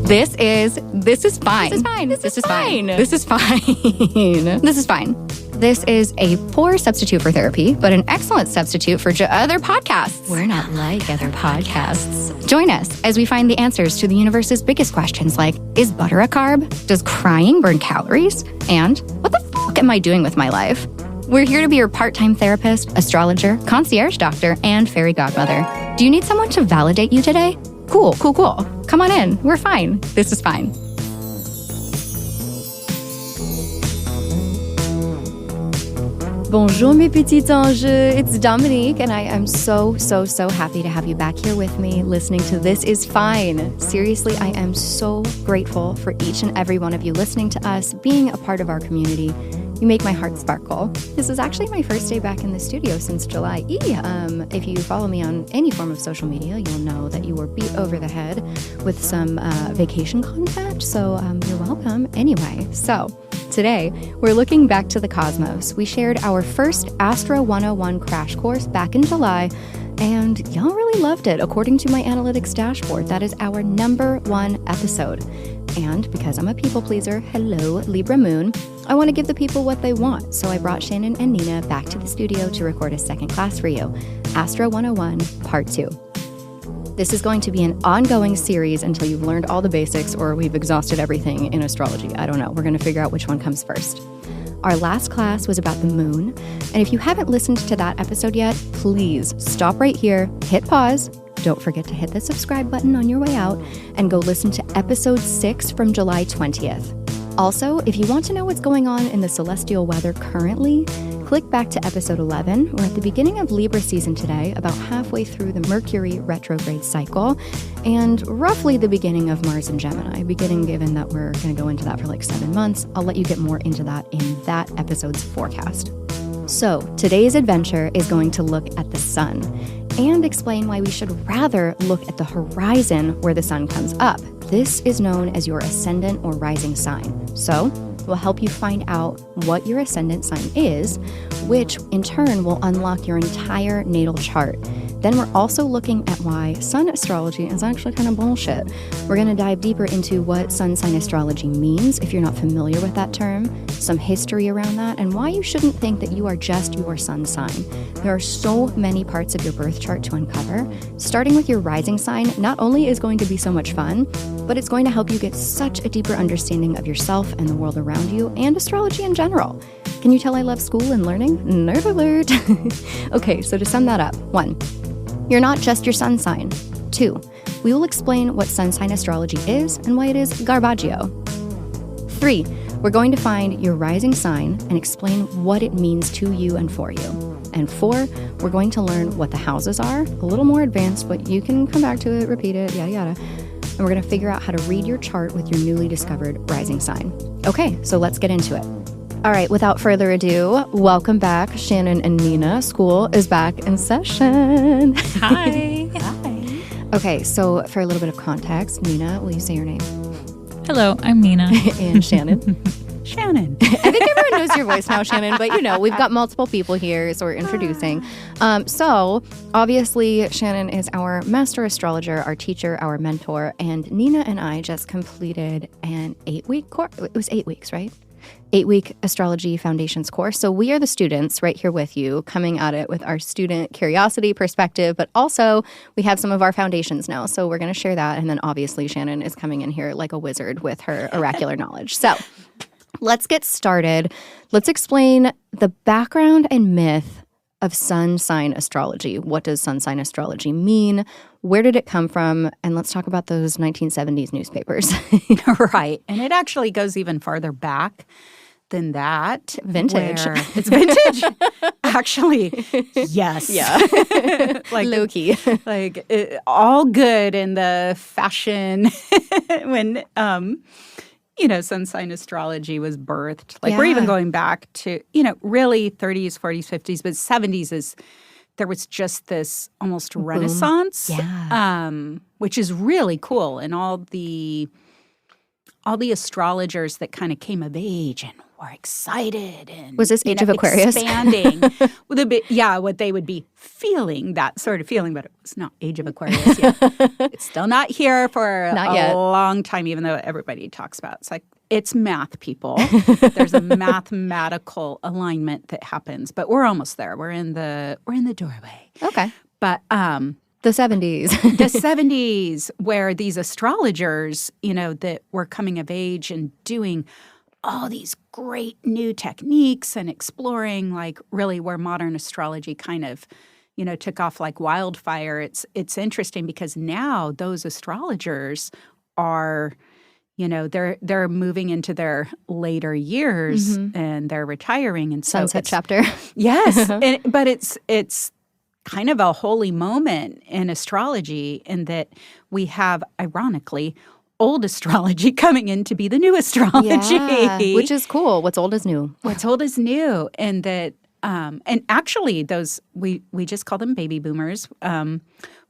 This is fine. This is fine. This is a poor substitute for therapy, but an excellent substitute for other podcasts. We're not like other podcasts. Join us as we find the answers to the universe's biggest questions like, is butter a carb? Does crying burn calories? And what the fuck am I doing with my life? We're here to be your part-time therapist, astrologer, concierge doctor, and fairy godmother. Do you need someone to validate you today? Cool. Come on in. We're fine. This is fine. Bonjour, mes petits anges. It's Dominique, and I am so happy to have you back here with me listening to This Is Fine. Seriously, I am so grateful for each and every one of you listening to us, being a part of our community. You make my heart sparkle. This is actually my first day back in the studio since July. If you follow me on any form of social media, you'll know that you were beat over the head with some vacation content, so you're welcome. Anyway, so today we're looking back to the cosmos. We shared our first Astro 101 crash course back in July, and y'all really loved it. According to my analytics dashboard, that is our #1 episode. And because I'm a people pleaser, hello, Libra moon, I want to give the people what they want. So I brought Shannon and Nina back to the studio to record a second class for you, Astro 101 Part 2. This is going to be an ongoing series until you've learned all the basics or we've exhausted everything in astrology. I don't know. We're going to figure out which one comes first. Our last class was about the moon. And if you haven't listened to that episode yet, please stop right here, hit pause. Don't forget to hit the subscribe button on your way out and go listen to episode 6 from July 20th. Also, if you want to know what's going on in the celestial weather currently, click back to episode 11. We're at the beginning of Libra season today, about halfway through the Mercury retrograde cycle, and roughly the beginning of Mars and Gemini. Beginning, given that we're going to go into that for like 7 months. I'll let you get more into that in that episode's forecast. So today's adventure is going to look at the sun and explain why we should rather look at the horizon where the sun comes up. This is known as your ascendant or rising sign. So we'll help you find out what your ascendant sign is, which in turn will unlock your entire natal chart. Then we're also looking at why sun astrology is actually kind of bullshit. We're going to dive deeper into what sun sign astrology means, if you're not familiar with that term, some history around that, and why you shouldn't think that you are just your sun sign. There are so many parts of your birth chart to uncover. Starting with your rising sign not only is going to be so much fun, but it's going to help you get such a deeper understanding of yourself and the world around you and astrology in general. Can you tell I love school and learning? Nerd alert! Okay, so to sum that up, 1. You're not just your sun sign. 2. We will explain what sun sign astrology is and why it is garbaggio. 3. We're going to find your rising sign and explain what it means to you and for you. And 4, we're going to learn what the houses are, a little more advanced, but you can come back to it, repeat it, yada yada. And we're going to figure out how to read your chart with your newly discovered rising sign. Okay, so let's get into it. All right, without further ado, welcome back, Shannon and Nina. School is back in session. Hi. Hi. Okay, so for a little bit of context, Nina, will you say your name? Hello, I'm Nina. And Shannon. Shannon. I think everyone knows your voice now, Shannon, but we've got multiple people here, so we're introducing. So obviously, Shannon is our master astrologer, our teacher, our mentor, and Nina and I just completed an 8-week course. It was 8 weeks, right? 8-week astrology foundations course. So we are the students right here with you, coming at it with our student curiosity perspective, but also we have some of our foundations now. So we're going to share that. And then obviously Shannon is coming in here like a wizard with her oracular knowledge. So let's get started. Let's explain the background and myth of sun sign astrology. What does sun sign astrology mean? Where did it come from? And let's talk about those 1970s newspapers. Right. And it actually goes even farther back than that. Vintage. It's vintage? Actually, yes. Yeah. Like low-key. All good in the fashion when sun sign astrology was birthed. We're even going back to, really 30s, 40s, 50s, but 70s there was just this almost renaissance, which is really cool. And all the astrologers that kind of came of age and were excited and was this Age of Aquarius? Expanding with a bit, what they would be feeling, that sort of feeling, but it was not Age of Aquarius yet. It's still not here for a long time, even though everybody talks about it. It's like, it's math, people. There's a mathematical alignment that happens, but we're almost there. We're in the doorway. Okay. But the 70s. the 70s, where these astrologers, that were coming of age and doing all these great new techniques and exploring, like, really where modern astrology kind of, took off like wildfire. It's interesting because now those astrologers are, they're moving into their later years and they're retiring, and so Sunset chapter. Yes, but it's kind of a holy moment in astrology in that we have, ironically, old astrology coming in to be the new astrology. Yeah, which is cool. What's old is new. What's old is new. And that, and actually those, we just call them baby boomers.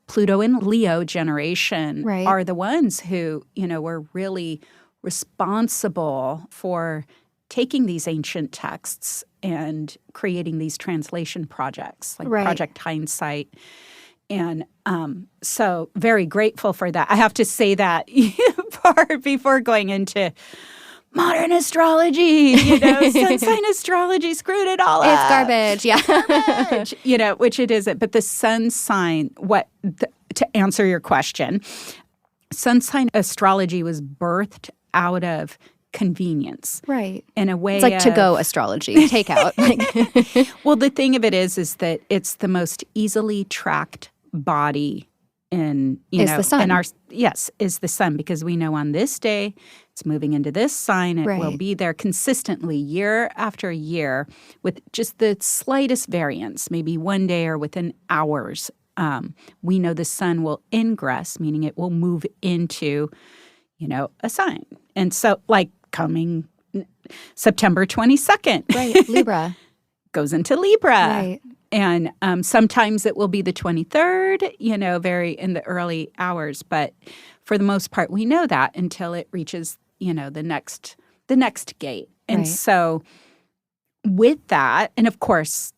Pluto and Leo generation are the ones who, were really responsible for taking these ancient texts and creating these translation projects, like Project Hindsight. And so very grateful for that. I have to say that before going into modern astrology, sun sign astrology screwed it all up. It's garbage, Garbage, which it isn't. But the sun sign, to answer your question, sun sign astrology was birthed out of convenience. Right. In a way, it's like to-go astrology, takeout. Well, the thing of it is that it's the most easily tracked body in, the sun. in our, is the sun, because we know on this day it's moving into this sign. It will be there consistently year after year with just the slightest variance, maybe one day or within hours. We know the sun will ingress, meaning it will move into, a sign. And so, like, coming September 22nd. Right, Libra. Goes into Libra. Right. And sometimes it will be the 23rd, very in the early hours. But for the most part, we know that until it reaches, the next gate. And so with that, and of course,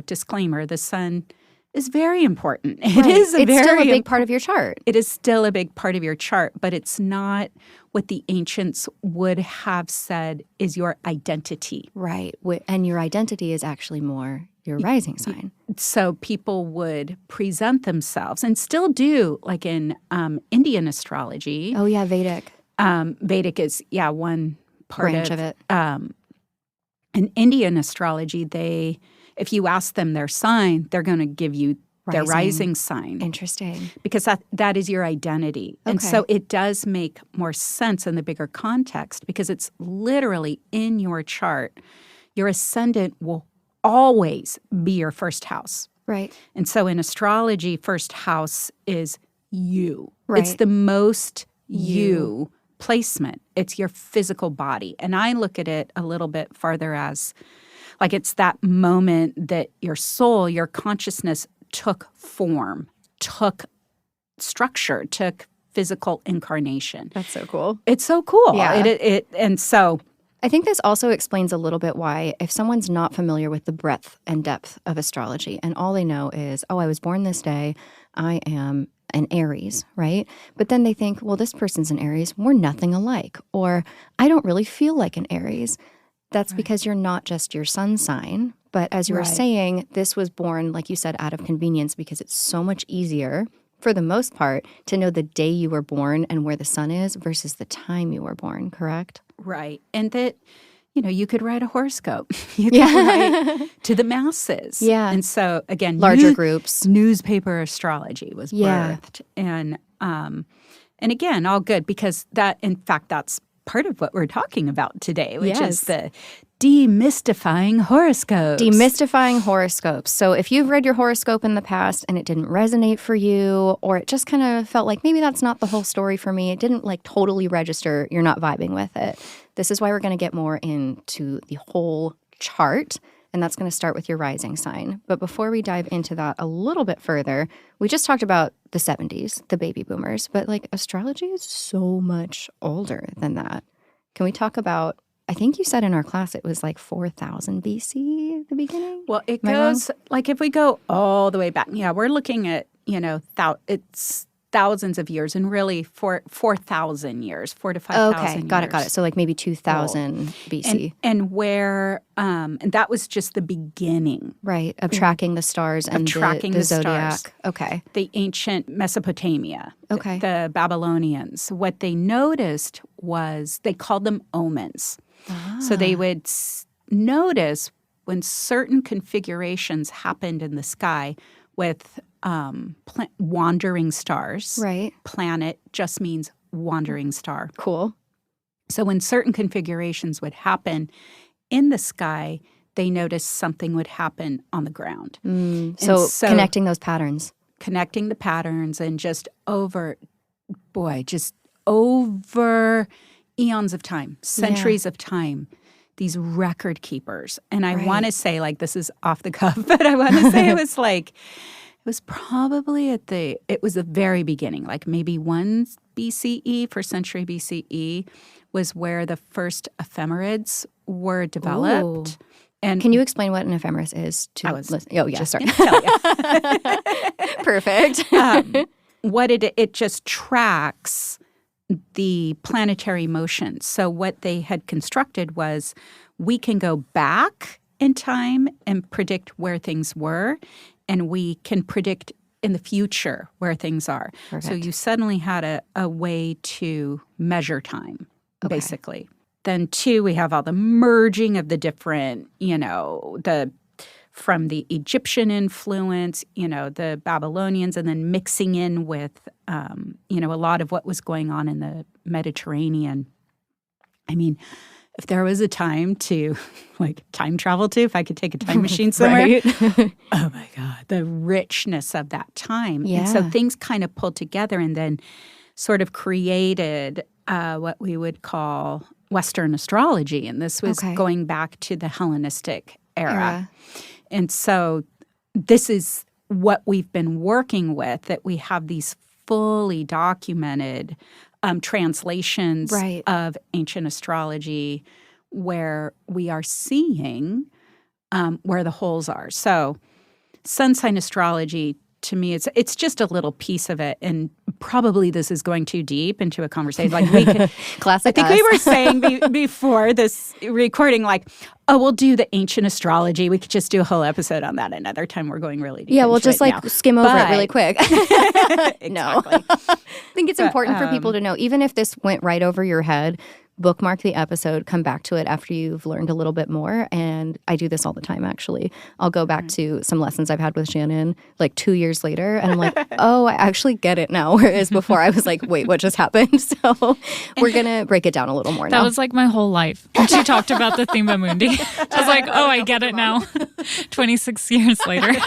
disclaimer, the sun is very important. It's still a big part of your chart. It is still a big part of your chart, but it's not what the ancients would have said is your identity. Right. And your identity is actually more your rising sign. So people would present themselves, and still do, like in Indian astrology. Oh, yeah, Vedic. Vedic is, one part branch of it. In Indian astrology, if you ask them their sign, they're going to give you their rising sign. Interesting. Because that is your identity. Okay. And so it does make more sense in the bigger context, because it's literally in your chart. Your ascendant will always be your first house. Right. And so in astrology, first house is you. Right. It's the most you placement. It's your physical body. And I look at it a little bit farther as, like, it's that moment that your soul, your consciousness took form, took structure, took physical incarnation. That's so cool. It's so cool. Yeah. And so I think this also explains a little bit why, if someone's not familiar with the breadth and depth of astrology, and all they know is, I was born this day, I am an Aries, right? But then they think, well, this person's an Aries, we're nothing alike. Or, I don't really feel like an Aries. That's because you're not just your sun sign. But as you were saying, this was born, like you said, out of convenience, because it's so much easier, for the most part, to know the day you were born and where the sun is versus the time you were born, correct? Right. And that, you could write a horoscope. You could write to the masses. Yeah. And so, again, larger groups. Newspaper astrology was birthed. And again, all good, because that, in fact, that's part of what we're talking about today, which is the demystifying horoscopes. Demystifying horoscopes. So if you've read your horoscope in the past and it didn't resonate for you, or it just kind of felt like maybe that's not the whole story for me, it didn't like totally register, you're not vibing with it. This is why we're going to get more into the whole chart, and that's going to start with your rising sign. But before we dive into that a little bit further, we just talked about the 70s, the baby boomers, but like astrology is so much older than that. Can we talk about I think you said in our class it was like 4,000 BC at the beginning. Well, it Am I wrong? goes, like if we go all the way back, we're looking at, it's thousands of years and really 4,000 years, 4 to 5,000 Okay, years. got it. So like maybe 2,000 BC. And where, and that was just the beginning. Right, of tracking the stars and the zodiac. Stars. Okay. The ancient Mesopotamia, Okay. the Babylonians, what they noticed was they called them omens. So they would notice when certain configurations happened in the sky with wandering stars. Right. Planet just means wandering star. Cool. So when certain configurations would happen in the sky, they noticed something would happen on the ground. So connecting those patterns. Connecting the patterns and just over eons of time, centuries of time, these record keepers. And I want to say, like, this is off the cuff, but I want to say it was probably it was the very beginning, like maybe 1 BCE, first century BCE, was where the first ephemerids were developed. Ooh. And Can you explain what an ephemeris is? Sorry. tell you. Perfect. What it just tracks the planetary motion. So what they had constructed was we can go back in time and predict where things were, and we can predict in the future where things are. Perfect. So you suddenly had a way to measure time, basically. Then, too, we have all the merging of the different, from the Egyptian influence, the Babylonians, and then mixing in with, a lot of what was going on in the Mediterranean. I mean, if there was a time to, time travel to, if I could take a time machine somewhere, oh my God, the richness of that time. Yeah. And so things kind of pulled together and then sort of created what we would call Western astrology. And this was going back to the Hellenistic era. And so this is what we've been working with, that we have these fully documented translations of ancient astrology where we are seeing where the holes are. So sun sign astrology, to me, it's just a little piece of it, and probably this is going too deep into a conversation. Like we could, Classic. I think we were saying before this recording, we'll do the ancient astrology. We could just do a whole episode on that another time. We're going really deep. Yeah, we'll just now. skim over it really quick. No, Exactly. I think it's important for people to know, even if this went right over your head, bookmark the episode, come back to it after you've learned a little bit more. And I do this all the time, actually. I'll go back to some lessons I've had with Shannon 2 years later, and I'm like, oh, I actually get it now. Whereas before I was like, wait, what just happened? So we're going to break it down a little more now. That was like my whole life. When she talked about the Thema Mundi, I was like, oh, I get it now. 26 years later.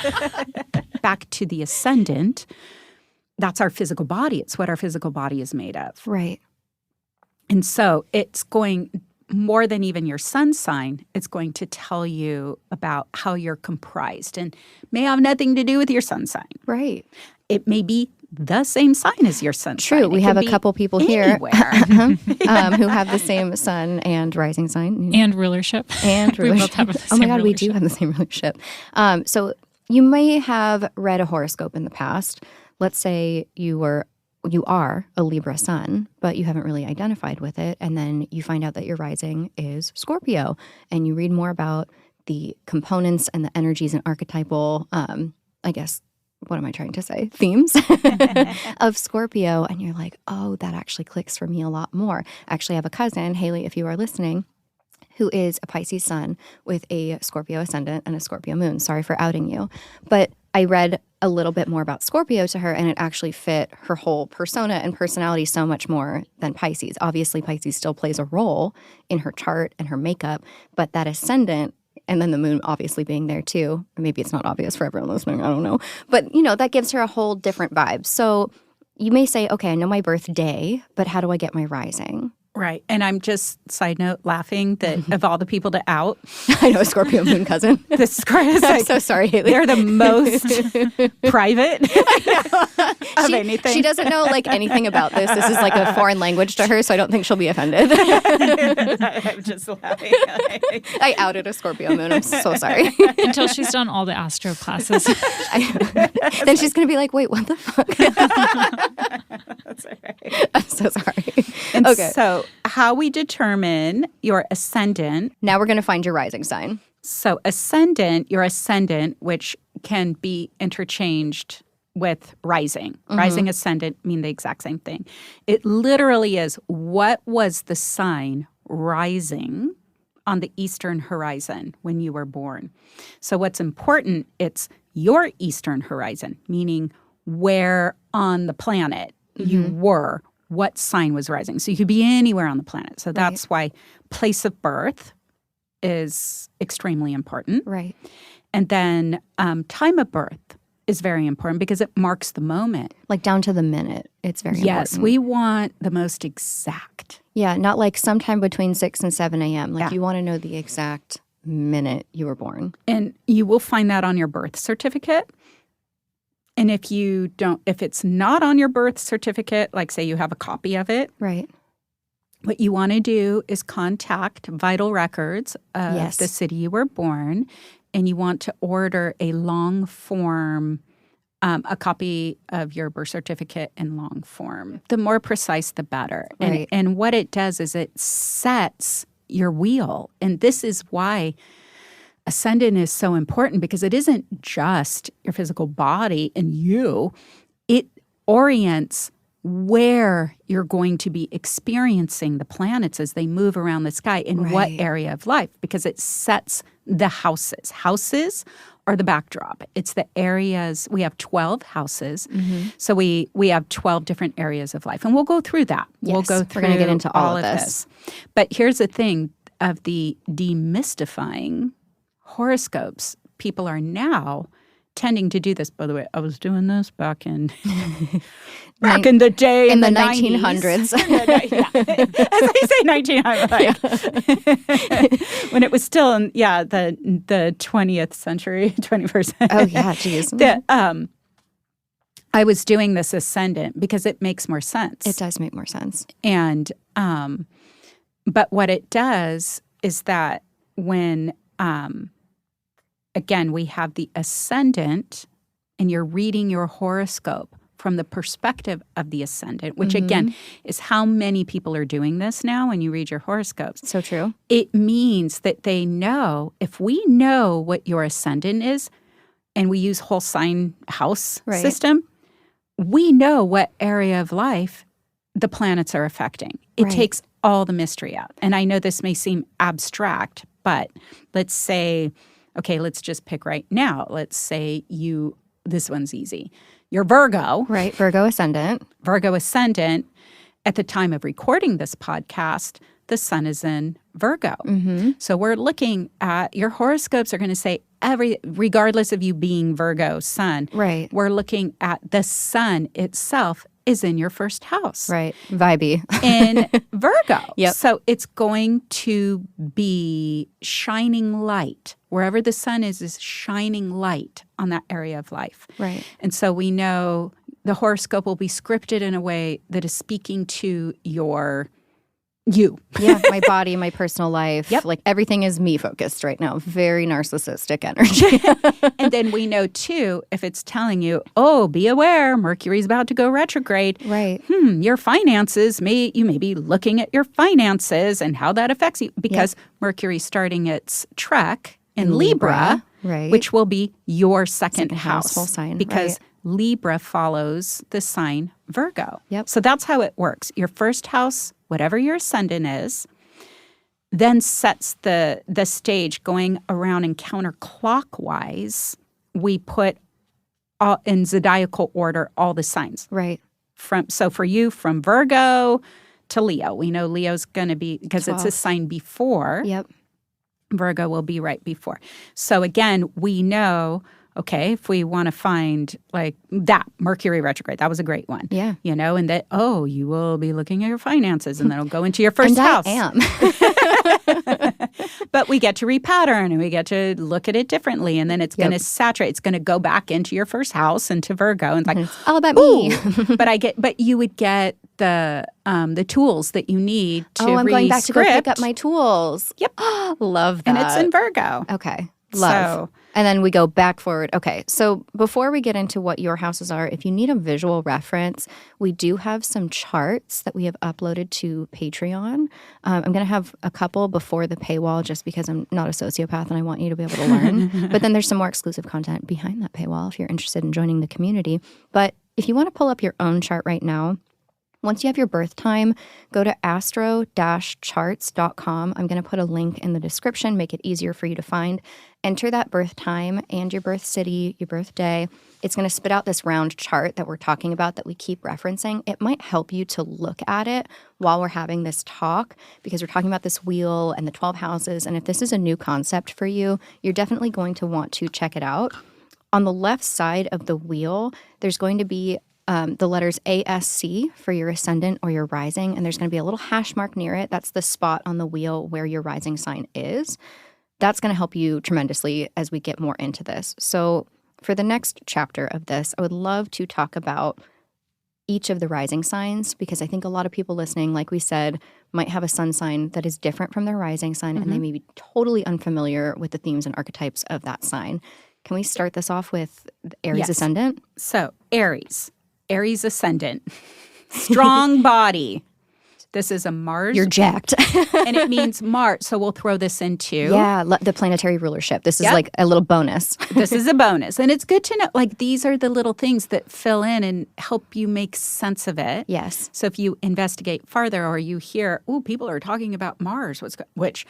Back to the Ascendant, that's our physical body. It's what our physical body is made of. Right. And so it's going more than even your sun sign. It's going to tell you about how you're comprised, and may have nothing to do with your sun sign. Right. It may be the same sign as your sun sign. True. We have a couple people here who have the same sun and rising sign. And rulership. And rulership. We both have the same Oh my God, we rulership. do have the same rulership. So you may have read a horoscope in the past. Let's say you are a Libra sun, but you haven't really identified with it. And then you find out that your rising is Scorpio. And you read more about the components and the energies and archetypal, what am I trying to say? Themes of Scorpio. And you're like, oh, that actually clicks for me a lot more. Actually, I have a cousin, Haley, if you are listening, who is a Pisces sun with a Scorpio ascendant and a Scorpio moon. Sorry for outing you. But I read a little bit more about Scorpio to her, and it actually fit her whole persona and personality so much more than Pisces. Obviously, Pisces still plays a role in her chart and her makeup, but that ascendant, and then the moon obviously being there too. Maybe it's not obvious for everyone listening, I don't know. But, that gives her a whole different vibe. So you may say, okay, I know my birthday, but how do I get my rising? Right. And I'm just, side note, laughing that of all the people to out. I know, a Scorpio moon cousin. I'm so sorry, Haley. They're the most private. She of anything. She doesn't know like anything about this. This is like a foreign language to her, so I don't think she'll be offended. I'm just laughing. I outed a Scorpio moon. I'm so sorry. Until she's done all the astro classes. Then she's going to be like, wait, what the fuck? That's all right. I'm so sorry. And Okay. so how we determine your ascendant. Now we're going to find your rising sign. So your ascendant, which can be interchanged with rising. Rising, ascendant mean the exact same thing. It literally is, what was the sign rising on the eastern horizon when you were born? So what's important, it's your eastern horizon, meaning where on the planet you were, what sign was rising. So you could be anywhere on the planet. So that's why place of birth is extremely important. Right. And then time of birth is very important because it marks the moment. Like down to the minute. It's very important. Yes, we want the most exact. Yeah, not like sometime between 6 and 7 a.m. Like you want to know the exact minute you were born. And you will find that on your birth certificate. And if it's not on your birth certificate, like say you have a copy of it, right? What you want to do is contact Vital Records of the city you were born, and you want to order a long form, a copy of your birth certificate in long form. The more precise, the better. Right. And what it does is it sets your wheel. And this is why Ascendant is so important, because it isn't just your physical body and you. It orients where you're going to be experiencing the planets as they move around the sky in what area of life, because it sets the houses. Houses are the backdrop. It's the areas. We have 12 houses. So we have 12 different areas of life. And we'll go through that. Yes, we'll go through we're going to get into all of this. But here's the thing of the demystifying horoscopes. People are now tending to do this. By the way, I was doing this back in the day in the 90s. 1900s. As I say 1900s, when it was still in the 20th century, 21st century. Oh yeah, geez. I was doing this ascendant because it makes more sense. It does make more sense. And but what it does is that when again, we have the ascendant, and you're reading your horoscope from the perspective of the ascendant, which again is how many people are doing this now when you read your horoscopes. So true. It means that they know, if we know what your ascendant is, and we use whole sign house system, we know what area of life the planets are affecting. It takes all the mystery out. And I know this may seem abstract, but let's say, okay, let's just pick right now. Let's say this one's easy. You're Virgo. Right, Virgo ascendant. Virgo ascendant. At the time of recording this podcast, the sun is in Virgo. So we're looking at, your horoscopes are going to say regardless of you being Virgo sun, we're looking at the sun itself is in your first house. Right, vibey. In Virgo. Yep. So it's going to be shining light. Wherever the sun is shining light on that area of life. Right. And so we know the horoscope will be scripted in a way that is speaking to you. Yeah, my body, my personal life. Yep. Like everything is me focused right now. Very narcissistic energy. And then we know too, if it's telling you, oh, be aware, Mercury's about to go retrograde. Right. Your finances, you may be looking at your finances and how that affects you, because Mercury's starting its trek in Libra, which will be your second house. Whole sign. Because Libra follows the sign Virgo. Yep. So that's how it works. Your first house, whatever your ascendant is, then sets the stage going around in counterclockwise. We put all in zodiacal order all the signs. Right. So for you, from Virgo to Leo. We know Leo's going to be, because 12. it's a sign before. Yep. Virgo will be right before. So again, we know, okay, if we want to find like that, Mercury retrograde, that was a great one. Yeah. You know, and that, you will be looking at your finances, and then it'll go into your first and house. I am. But we get to repattern and we get to look at it differently. And then it's going to saturate. It's going to go back into your first house, into Virgo. And it's like, it's all about me. But you would get the tools that you need to I'm going back to go pick up my tools. Yep. Love that. And it's in Virgo. Okay. Love. And then we go back forward. Okay. So before we get into what your houses are, if you need a visual reference, we do have some charts that we have uploaded to Patreon. I'm going to have a couple before the paywall just because I'm not a sociopath and I want you to be able to learn. But then there's some more exclusive content behind that paywall if you're interested in joining the community. But if you want to pull up your own chart right now, once you have your birth time, go to astro-charts.com. I'm going to put a link in the description, make it easier for you to find. Enter that birth time and your birth city, your birthday. It's going to spit out this round chart that we're talking about that we keep referencing. It might help you to look at it while we're having this talk because we're talking about this wheel and the 12 houses. And if this is a new concept for you, you're definitely going to want to check it out. On the left side of the wheel, there's going to be the letters ASC for your ascendant or your rising, and there's going to be a little hash mark near it. That's the spot on the wheel where your rising sign is. That's going to help you tremendously as we get more into this. So for the next chapter of this, I would love to talk about each of the rising signs because I think a lot of people listening, like we said, might have a sun sign that is different from their rising sign, and they may be totally unfamiliar with the themes and archetypes of that sign. Can we start this off with Aries ascendant? So Aries ascendant, strong body. This is a Mars. You're jacked. And it means Mars. So we'll throw this into. Yeah, the planetary rulership. This is like a little bonus. This is a bonus. And it's good to know, like, these are the little things that fill in and help you make sense of it. Yes. So if you investigate farther or you hear, people are talking about Mars, which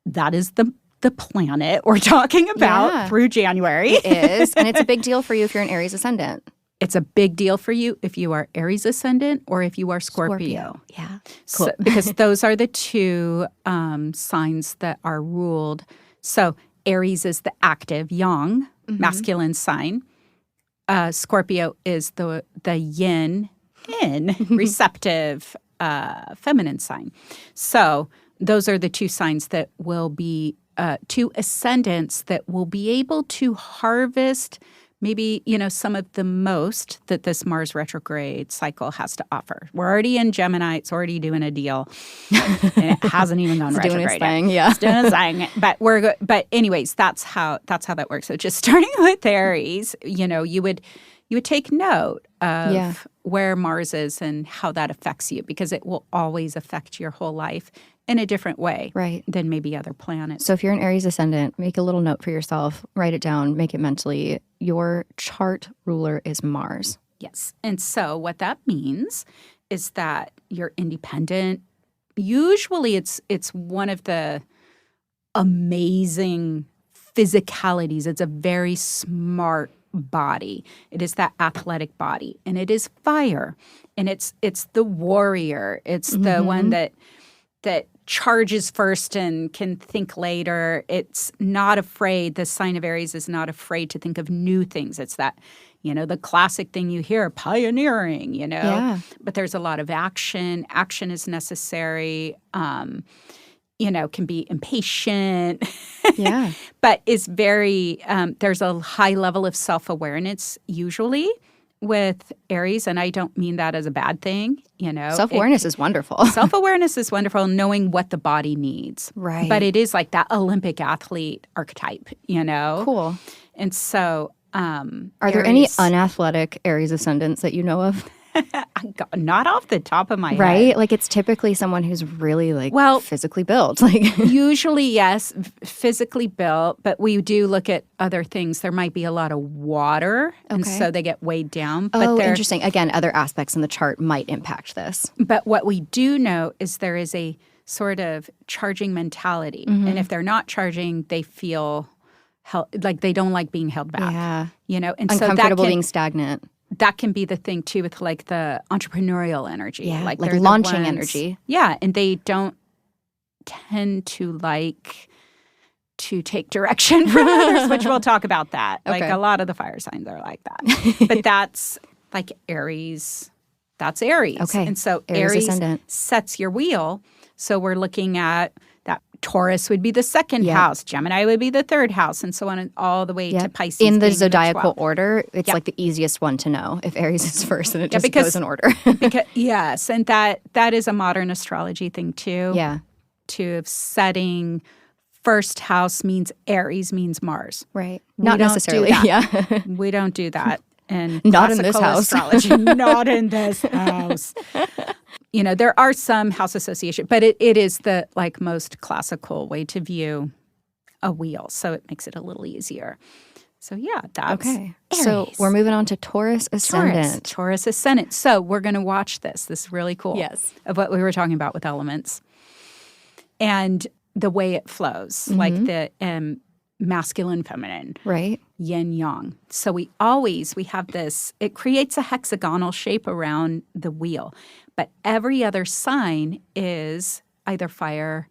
that is the planet we're talking about through January. It is. And it's a big deal for you if you're an Aries ascendant. It's a big deal for you if you are Aries ascendant or if you are Scorpio. Yeah. Cool. Because those are the two signs that are ruled. So Aries is the active, yang, masculine sign. Scorpio is the yin, receptive, feminine sign. So those are the two signs that will be, two ascendants that will be able to harvest maybe, some of the most that this Mars retrograde cycle has to offer. We're already in Gemini. It's already doing a deal. And it hasn't even gone retrograde doing its thing, yeah. It's doing its thing. But anyways, that's how that works. So just starting with Aries, you would take note of where Mars is and how that affects you because it will always affect your whole life in a different way than maybe other planets. So if you're an Aries ascendant, make a little note for yourself, write it down, make it mentally. Your chart ruler is Mars. Yes. And so what that means is that you're independent. Usually it's one of the amazing physicalities. It's a very smart body. It is that athletic body. And it is fire. And it's the warrior. It's the one that charges first and can think later. It's not afraid. The sign of Aries is not afraid to think of new things. It's that, the classic thing you hear, pioneering, Yeah. But there's a lot of action. Action is necessary. Can be impatient. Yeah. But is very, there's a high level of self-awareness usually with Aries, and I don't mean that as a bad thing, Self-awareness is wonderful. Self-awareness is wonderful, knowing what the body needs. Right. But it is like that Olympic athlete archetype, Cool. And so are there any unathletic Aries ascendants that you know of? Not off the top of my head. Right? Like it's typically someone who's really physically built. Usually, yes, physically built, but we do look at other things. There might be a lot of water, and so they get weighed down. But interesting. Again, other aspects in the chart might impact this. But what we do know is there is a sort of charging mentality. And if they're not charging, they feel like they don't like being held back. Yeah. And uncomfortable being stagnant. That can be the thing, too, with like the entrepreneurial energy. Yeah, like launching energy. Yeah, and they don't tend to like to take direction from others, which we'll talk about that. Okay. Like a lot of the fire signs are like that. But that's like Aries. That's Aries. Okay. And so Aries Aries ascendant. sets your wheel. So we're looking at that Taurus would be the second house. Gemini would be the third house, and so on, and all the way to Pisces. In the being zodiacal 12th. order, it's like the easiest one to know if Aries is first, and it just goes in order. Yes, and that is a modern astrology thing too. Yeah. To setting first house means Aries means Mars. Right. We Not don't necessarily. do that. Yeah. We don't do that. And Not in this house. astrology, not in this house. There are some house association, but it is the most classical way to view a wheel. So it makes it a little easier. So that's okay. Aries. So we're moving on to Taurus Ascendant. Taurus Ascendant. So we're going to watch this. This is really cool. Yes. Of what we were talking about with elements. And the way it flows, like the masculine, feminine, right? Yin, yang. So we have this, it creates a hexagonal shape around the wheel. But every other sign is either fire,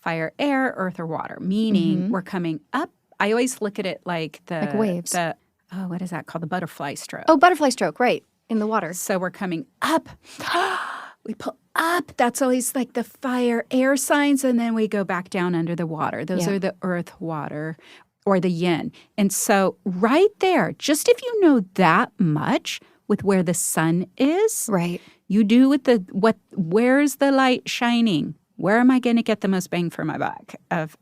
air, earth, or water, meaning we're coming up. I always look at it like waves. What is that called? The butterfly stroke. Oh, butterfly stroke, right, in the water. So we're coming up. We pull up. That's always like the fire, air signs, and then we go back down under the water. Those are the earth, water, or the yin. And so right there, just if you know that much with where the sun is, right, you do with where's the light shining? Where am I going to get the most bang for my buck of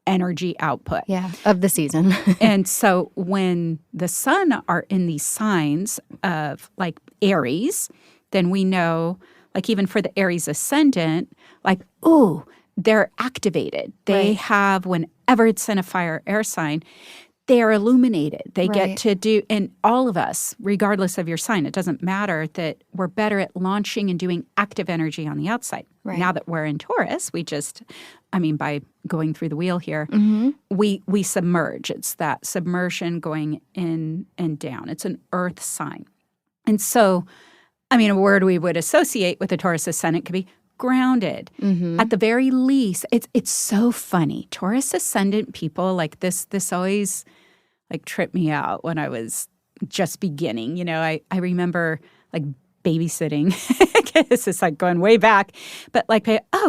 energy output? Yeah, of the season. And so when the sun are in these signs of like Aries, then we know, like even for the Aries ascendant, like, ooh, they're activated. They have, whenever it's in a fire air sign, they're illuminated. They get to do, and all of us, regardless of your sign, it doesn't matter that we're better at launching and doing active energy on the outside. Right. Now that we're in Taurus, by going through the wheel here, we submerge. It's that submersion going in and down. It's an earth sign. And so, a word we would associate with the Taurus ascendant could be grounded. At the very least, it's so funny. Taurus ascendant people, like this always tripped me out when I was just beginning. I remember babysitting. This is going way back. But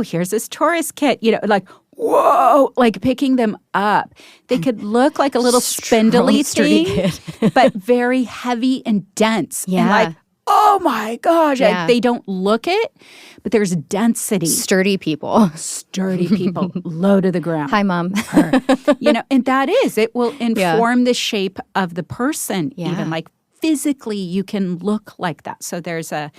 here's this Taurus kit, whoa, picking them up. They could look like a little spindly thing, but very heavy and dense. Yeah. And oh my gosh, they don't look it, but there's density. Sturdy people, low to the ground. Hi, Mom. And that is, it will inform the shape of the person. Yeah. Even physically, you can look like that. So there's a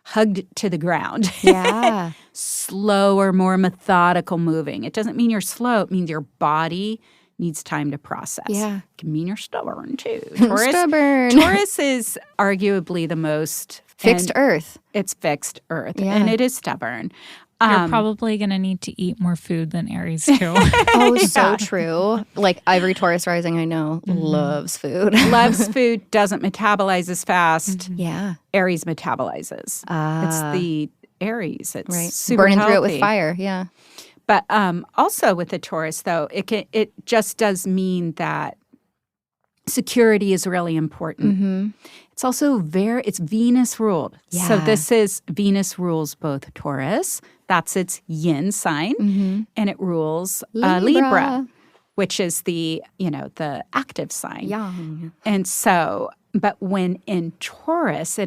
hugged to the ground. Yeah. Slower, more methodical moving. It doesn't mean you're slow. It means your body needs time to process. Yeah. It can mean you're stubborn, too. Stubborn. Taurus is arguably the most fixed earth. It's fixed earth, Yeah. and it is stubborn. You're probably going to need to eat more food than Aries, too. Oh, so true. Every Taurus rising I know loves food. Loves food, doesn't metabolize as fast. Yeah. Aries metabolizes. It's the Aries. It's super burning healthy. through it with fire. Yeah. But also with the Taurus, though, it just does mean that security is really important. It's also it's Venus ruled. Yeah. So this is Venus rules both Taurus. That's its yin sign, and it rules Libra, which is the active sign. Yang. And so, but when in Taurus,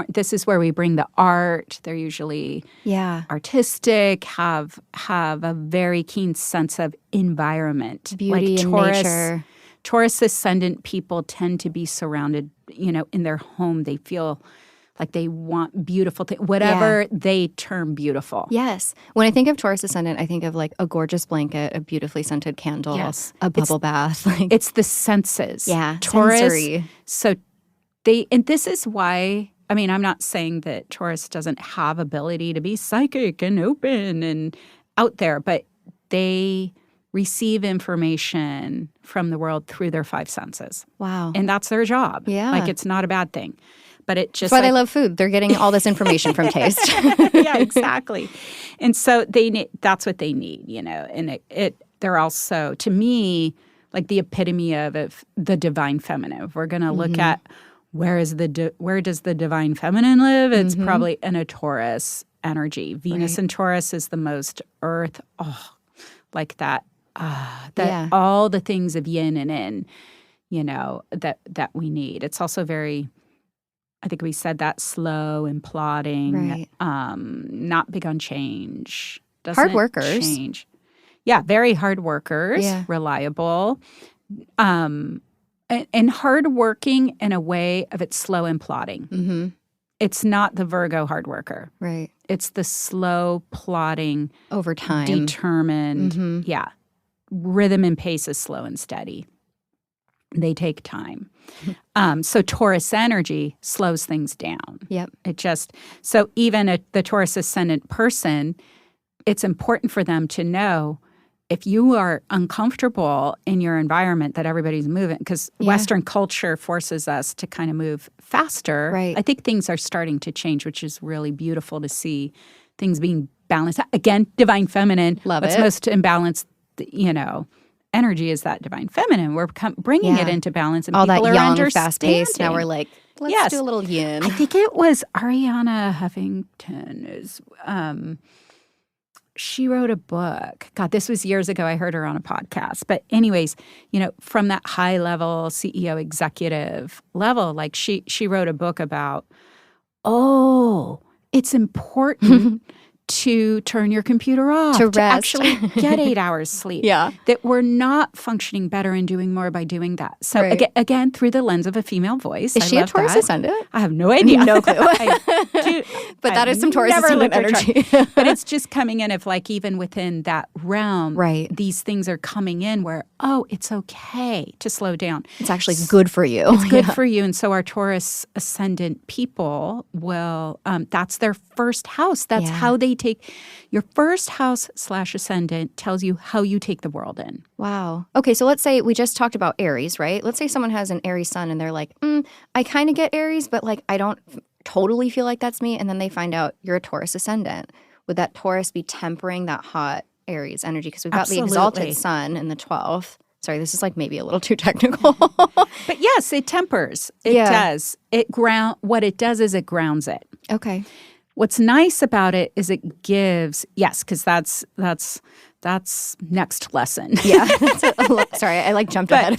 this is where we bring the art. They're usually artistic, have a very keen sense of environment. Beauty and nature. Taurus ascendant people tend to be surrounded, in their home. They feel like they want beautiful things, whatever they term beautiful. Yes. When I think of Taurus ascendant, I think of a gorgeous blanket, a beautifully scented candle, a bubble bath. It's the senses. Yeah, Taurus. sensory. So and this is why, I'm not saying that Taurus doesn't have ability to be psychic and open and out there, but they receive information from the world through their five senses. Wow. And that's their job. Yeah. It's not a bad thing. But it just that's why they love food. They're getting all this information from taste. Yeah, exactly. And so that's what they need, And they're also, to me, the epitome of the divine feminine. We're going to look at where does the divine feminine live? It's probably in a Taurus energy. Venus in Taurus is the most earth. Oh, like that all the things of yin and yin, that we need. It's also very, I think we said that, slow and plodding, not big on change. Hard workers. Change. Yeah, very hard workers, reliable, and hardworking in a way of it's slow and plodding. Mm-hmm. It's not the Virgo hard worker. Right. It's the slow, plodding, over time, determined. Mm-hmm. Yeah. Rhythm and pace is slow and steady. They take time. So Taurus energy slows things down. Yep. So even the Taurus ascendant person, it's important for them to know if you are uncomfortable in your environment that everybody's moving, because Western culture forces us to kind of move faster. Right. I think things are starting to change, which is really beautiful to see things being balanced. Again, divine feminine. Love What's it. most imbalanced, energy is that divine feminine. We're bringing it into balance, and all people that are young, fast paced. Now we're like, let's do a little yin. I think it was Ariana Huffington she wrote a book. God, this was years ago. I heard her on a podcast. But anyways, from that high level CEO executive level, like she wrote a book about, it's important to turn your computer off, to rest. actually get 8 hours sleep. Yeah. That we're not functioning better and doing more by doing that. So again, through the lens of a female voice. Is she a Taurus ascendant? I have no idea. No clue. But that is some Taurus ascendant energy. But it's just coming in of like, even within that realm, these things are coming in where, it's okay to slow down. It's actually good for you. It's good for you. And so our Taurus ascendant people will, that's their first house. That's how they take your first house / ascendant tells you how you take the world in. Wow. Okay, so let's say we just talked about Aries, right? Let's say someone has an Aries sun and they're like, I kind of get Aries, but like I don't totally feel like that's me. And then they find out you're a Taurus ascendant. Would that Taurus be tempering that hot Aries energy? Because we've got the exalted sun in the 12th. Sorry, this is like maybe a little too technical. But yes, it tempers. It does. What it does is it grounds it. Okay. What's nice about it is it gives, because that's next lesson. Yeah. Sorry, I jumped ahead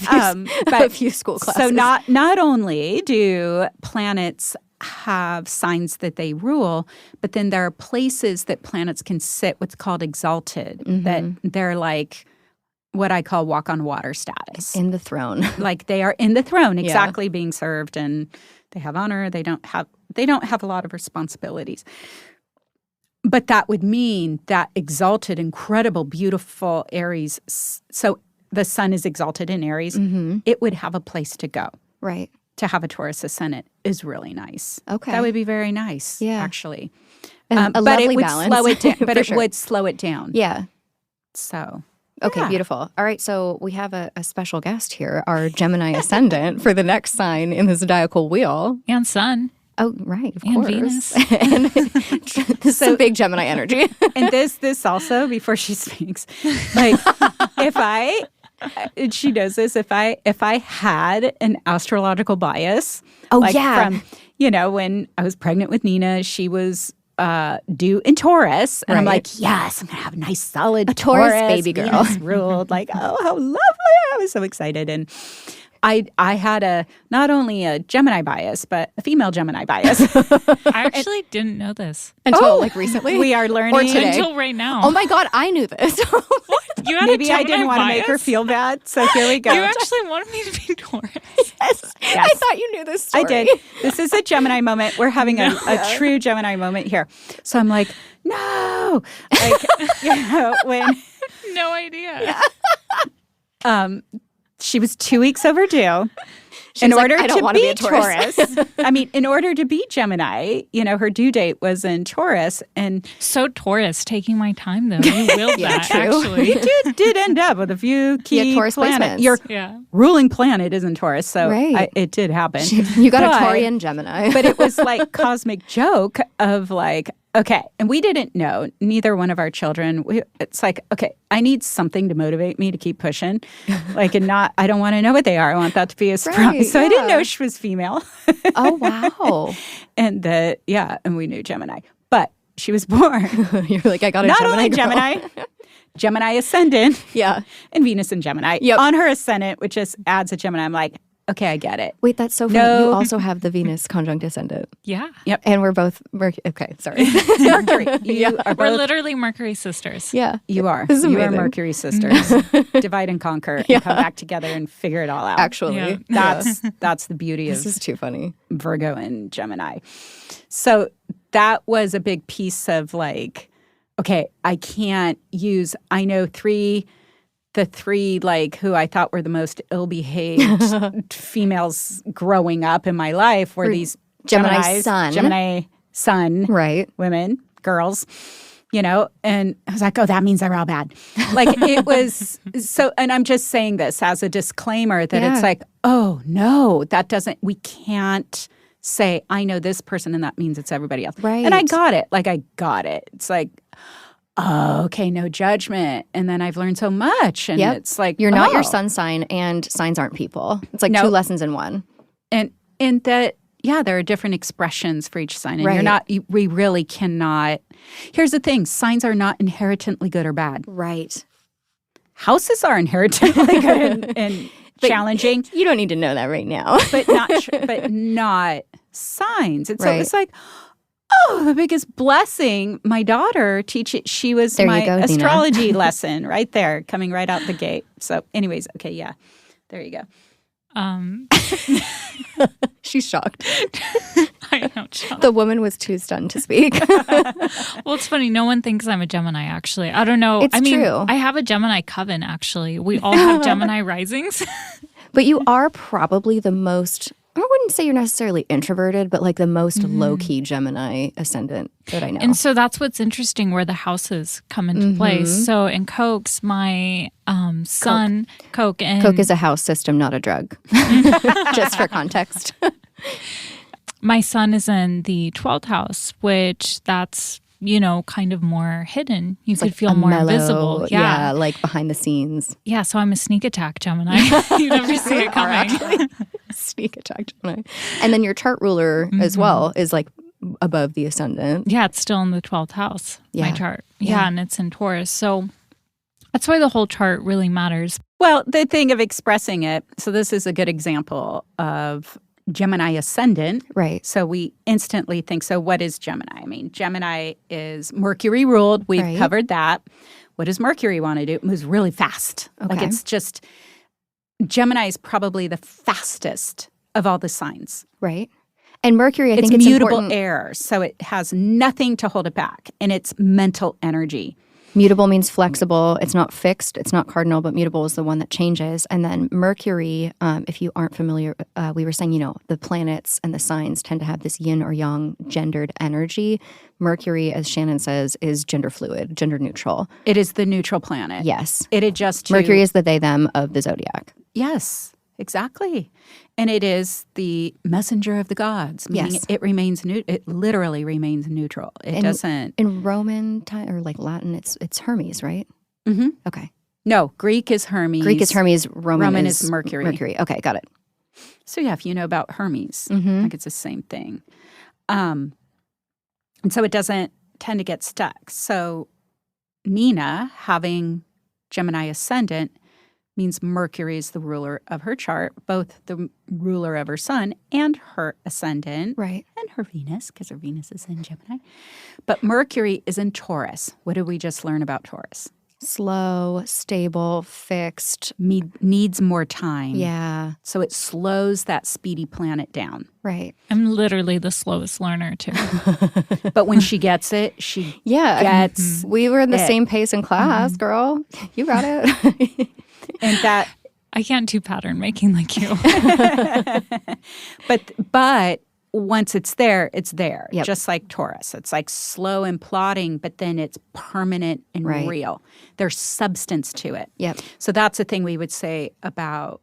a few school classes. So not only do planets have signs that they rule, but then there are places that planets can sit, what's called exalted, that they're like what I call walk on water status. In the throne. Like they are in the throne, exactly being served, and they have honor. They don't have a lot of responsibilities. But that would mean that exalted, incredible, beautiful Aries, so the sun is exalted in Aries, it would have a place to go. Right. To have a Taurus ascendant is really nice. Okay. That would be very nice, actually. A but lovely it would balance. slow it down. But it sure. would slow it down. Yeah. So. Okay, beautiful. All right, so we have a special guest here, our Gemini ascendant for the next sign in the zodiacal wheel. And sun. Oh, right, of and course. Venus. And this is some big Gemini energy. And this also, before she speaks, like she knows this, if I had an astrological bias. From, when I was pregnant with Nina, she was due in Taurus, and I'm like, yes, I'm gonna have a nice solid Taurus baby girl. Venus ruled. Like, oh, how lovely! I was so excited, and I had not only a Gemini bias, but a female Gemini bias. I actually didn't know this until recently. We are learning or today. Until right now. Oh my God, I knew this. What? You had Maybe a I didn't want to make her feel bad, so here we go. You actually wanted me to be Taurus. Yes. I thought you knew this story. I did. This is a Gemini moment. We're having a true Gemini moment here. So I'm like, no. When no idea. She was 2 weeks overdue. In order to be Taurus, in order to be Gemini, her due date was in Taurus, and so Taurus taking my time though. You willed that true. actually. You did end up with a few key Taurus planets. placements. Your ruling planet is in Taurus, so it did happen. You got a Taurian Gemini, but it was like cosmic joke of like. Okay, and we didn't know, neither one of our children. It's like, okay, I need something to motivate me to keep pushing. I don't want to know what they are. I want that to be a surprise. Right, so I didn't know she was female. Oh, wow. And and we knew Gemini. But she was born. You're like, I got a Not Gemini only girl. Gemini, Gemini ascendant Yeah. and Venus in Gemini. Yep. On her ascendant, which just adds a Gemini, I'm like, okay, I get it. Wait, that's so funny. No. You also have the Venus conjunct ascendant. Yeah. And we're both Okay, sorry. Mercury. You are We're both, literally Mercury sisters. Yeah. you are. This is You are amazing. Mercury sisters. Divide and conquer and come back together and figure it all out. Actually. Yeah. That's the beauty This of is too funny. Virgo and Gemini. So that was a big piece of like, okay, I can't use, I know the three like who I thought were the most ill-behaved females growing up in my life were these Gemini Geminis, sun. Gemini sun Right. women, girls, and I was like, oh, that means they're all bad. Like it was so, and I'm just saying this as a disclaimer that it's like, oh no, we can't say, I know this person and that means it's everybody else. Right. And I got it. It's like, oh, okay, no judgment. And then I've learned so much. And it's like, You're not your oh. sun sign, and signs aren't people. It's like No. 2 lessons in one. And that, there are different expressions for each sign. And Right. we really cannot. Here's the thing, signs are not inherently good or bad. Right. Houses are inherently good and challenging, You don't need to know that right now. but not signs. And so Right. it's like, oh, the biggest blessing. My daughter she was There you my go, Dina. astrology lesson right there, coming right out the gate. So anyways, okay, yeah. There you go. She's shocked. I know. Jill. The woman was too stunned to speak. Well, it's funny. No one thinks I'm a Gemini, actually. I don't know. It's true. I have a Gemini coven, actually. We all have Gemini risings. But you are probably the most, I wouldn't say you're necessarily introverted, but like the most low-key Gemini ascendant that I know. And so that's what's interesting where the houses come into place. So in Coke's, my son, Coke, and Coke is a house system, not a drug. Just for context. my son is in the 12th house, which that's, kind of more hidden. You could feel more mellow, visible. Yeah. like behind the scenes. Yeah, so I'm a sneak attack Gemini. You never see it coming. Sneak attack Gemini. And then your chart ruler as well is like above the ascendant. Yeah, it's still in the 12th house, my Yeah. chart. Yeah. Yeah, and it's in Taurus. So that's why the whole chart really matters. Well, the thing of expressing it, so this is a good example of Gemini ascendant. Right. So we instantly think, so what is Gemini? I mean, Gemini is Mercury ruled. We've Right. covered that. What does Mercury want to do? It moves really fast. Like Okay. it's just, Gemini is probably the fastest of all the signs. Right. And Mercury, I It's think it's mutable important. air, so it has nothing to hold it back. And it's mental energy. Mutable means flexible. It's not fixed. It's not cardinal, but mutable is the one that changes. And then Mercury, if you aren't familiar, we were saying, the planets and the signs tend to have this yin or yang gendered energy. Mercury, as Shannon says, is gender fluid, gender neutral. It is the neutral planet. Yes. It adjusts to... Mercury is the they, them of the zodiac. Yes, exactly. And it is the messenger of the gods, meaning Yes. it literally remains neutral. It doesn't... In Roman time or like Latin, it's Hermes, right? Mhm. Okay. No, Greek is Hermes. Greek is Hermes. Roman is Mercury. Mercury. Okay, got it. So yeah, if you know about Hermes, Mhm. like it's the same thing. And so it doesn't tend to get stuck. So Nina, having Gemini ascendant, means Mercury is the ruler of her chart, both the ruler of her sun and her ascendant. Right. And her Venus, because her Venus is in Gemini. But Mercury is in Taurus. What did we just learn about Taurus? Slow, stable, fixed. Needs more time. Yeah. So it slows that speedy planet down. Right. I'm literally the slowest learner, too. But when she gets it, she Yeah. gets We were in the it. same pace in class, girl. You got it. And that, I can't do pattern making like you. but once it's there, Yep. just like Taurus. It's like slow and plodding, but then it's permanent and Right. real. There's substance to it. Yep. So that's the thing we would say about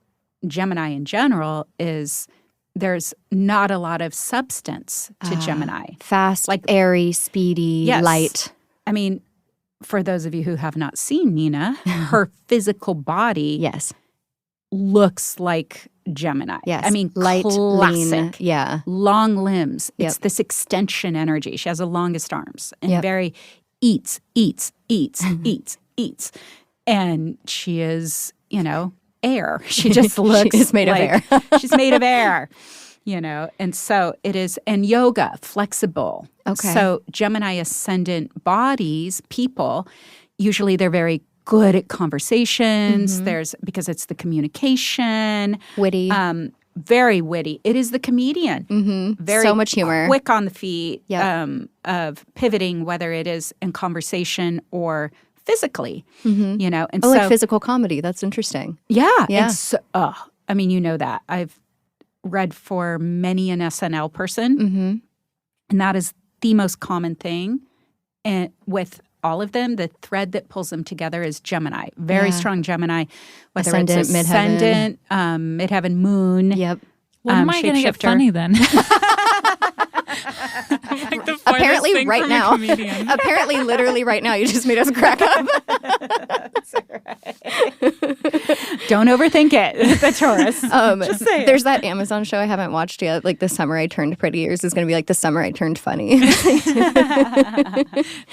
Gemini in general is there's not a lot of substance to Gemini. Fast, Like- airy, speedy, Yes. light. I mean, for those of you who have not seen Nina, her physical body Yes. looks like Gemini. Yes. I mean, light, classic. lean. Yeah. Long limbs. It's Yep. this extension energy. She has the longest arms and Yep. very eats, eats. And she is, air. She just looks she is made of air. She's made of air, And so it is, and yoga, flexible. Okay. So Gemini ascendant bodies, people, usually they're very good at conversations. Because it's the communication. Witty. Very witty. It is the comedian. Very so much humor. Quick on the feet Yep. of pivoting, whether it is in conversation or physically, And like physical comedy. That's interesting. Yeah. Yeah. And so, you know that. I've read for many an SNL person, and that is the most common thing. And with all of them, the thread that pulls them together is Gemini. Very strong Gemini, whether Ascendant, it's midheaven. Ascendant, midheaven, moon. Yep. When am I going to get shapeshifter. funny then? Like the farthest Apparently thing right from a now. comedian. Apparently, literally right now, you just made us crack up. Don't overthink it. The Taurus. Just say it. There's that Amazon show I haven't watched yet. Like, The Summer I Turned Pretty Years is going to be like The Summer I Turned Funny.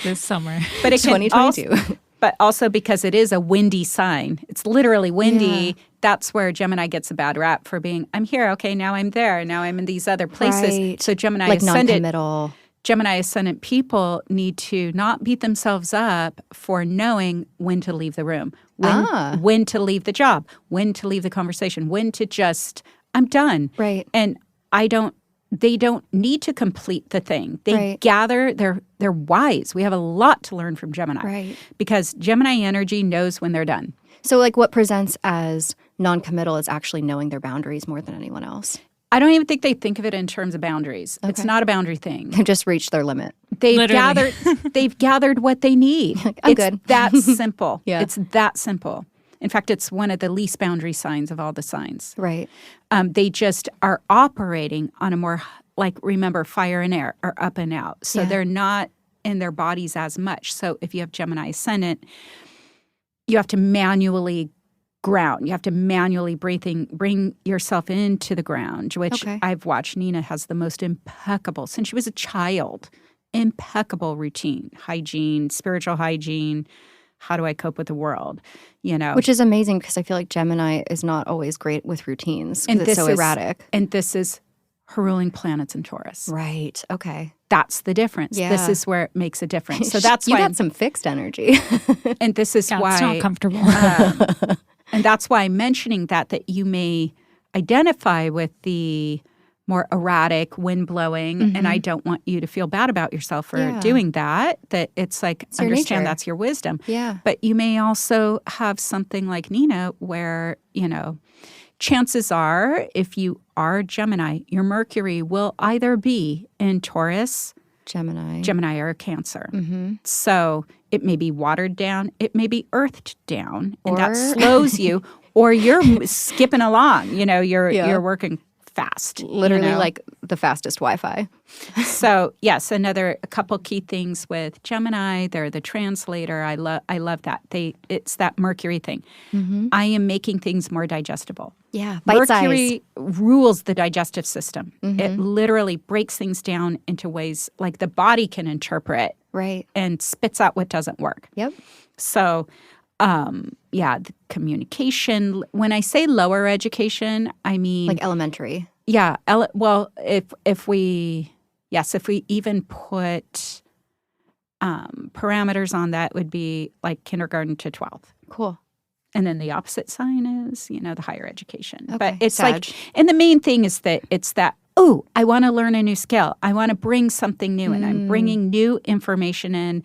This summer. But it can 2022. but also because it is a windy sign. It's literally windy. Yeah. That's where Gemini gets a bad rap for being, I'm here, okay, now I'm there, now I'm in these other places. Right. So Gemini Like ascendant, non-committal. Gemini ascendant people need to not beat themselves up for knowing when to leave the room, when to leave the job, when to leave the conversation, when to just, I'm done. Right. And they don't need to complete the thing. They gather, they're wise. We have a lot to learn from Gemini. Right. Because Gemini energy knows when they're done. So, like, what presents as non-committal is actually knowing their boundaries more than anyone else. I don't even think they think of it in terms of boundaries. Okay. It's not a boundary thing. They've just reached their limit. They've gathered what they need. I'm it's good. that simple. Yeah. It's that simple. In fact, it's one of the least boundary signs of all the signs. Right. They just are operating on a more, remember, fire and air are up and out. So they're not in their bodies as much. So if you have Gemini ascendant, you have to manually ground. You have to manually bring yourself into the ground, which I've watched. Nina has the most impeccable, since she was a child, impeccable routine, hygiene, spiritual hygiene. How do I cope with the world? Which is amazing because I feel like Gemini is not always great with routines because it's so erratic. And this is her ruling planets in Taurus. Right. Okay. That's the difference. Yeah. This is where it makes a difference. So that's you why got some fixed energy. and this is why it's not comfortable. and that's why I'm mentioning that you may identify with the more erratic, wind blowing, and I don't want you to feel bad about yourself for doing that. That it's like, it's your understand nature. That's your wisdom. Yeah. But you may also have something like Nina where, chances are, if you are Gemini, your Mercury will either be in Taurus, Gemini or Cancer. Mm-hmm. So it may be watered down, it may be earthed down, and that slows you, or you're skipping along. You're working fast. Literally like the fastest Wi-Fi. So yes, a couple key things with Gemini. They're the translator. I love that. It's that Mercury thing. Mm-hmm. I am making things more digestible. Yeah, Mercury rules the digestive system. Mm-hmm. It literally breaks things down into ways like the body can interpret. Right. And spits out what doesn't work. Yep. So, the communication. When I say lower education, I mean like elementary. Yeah. If we even put parameters on that, would be like kindergarten to 12th. Cool. And then the opposite sign is, the higher education. Okay. But it's Sag. and the main thing is that it's that, oh, I want to learn a new skill. I want to bring something new in. I'm bringing new information in.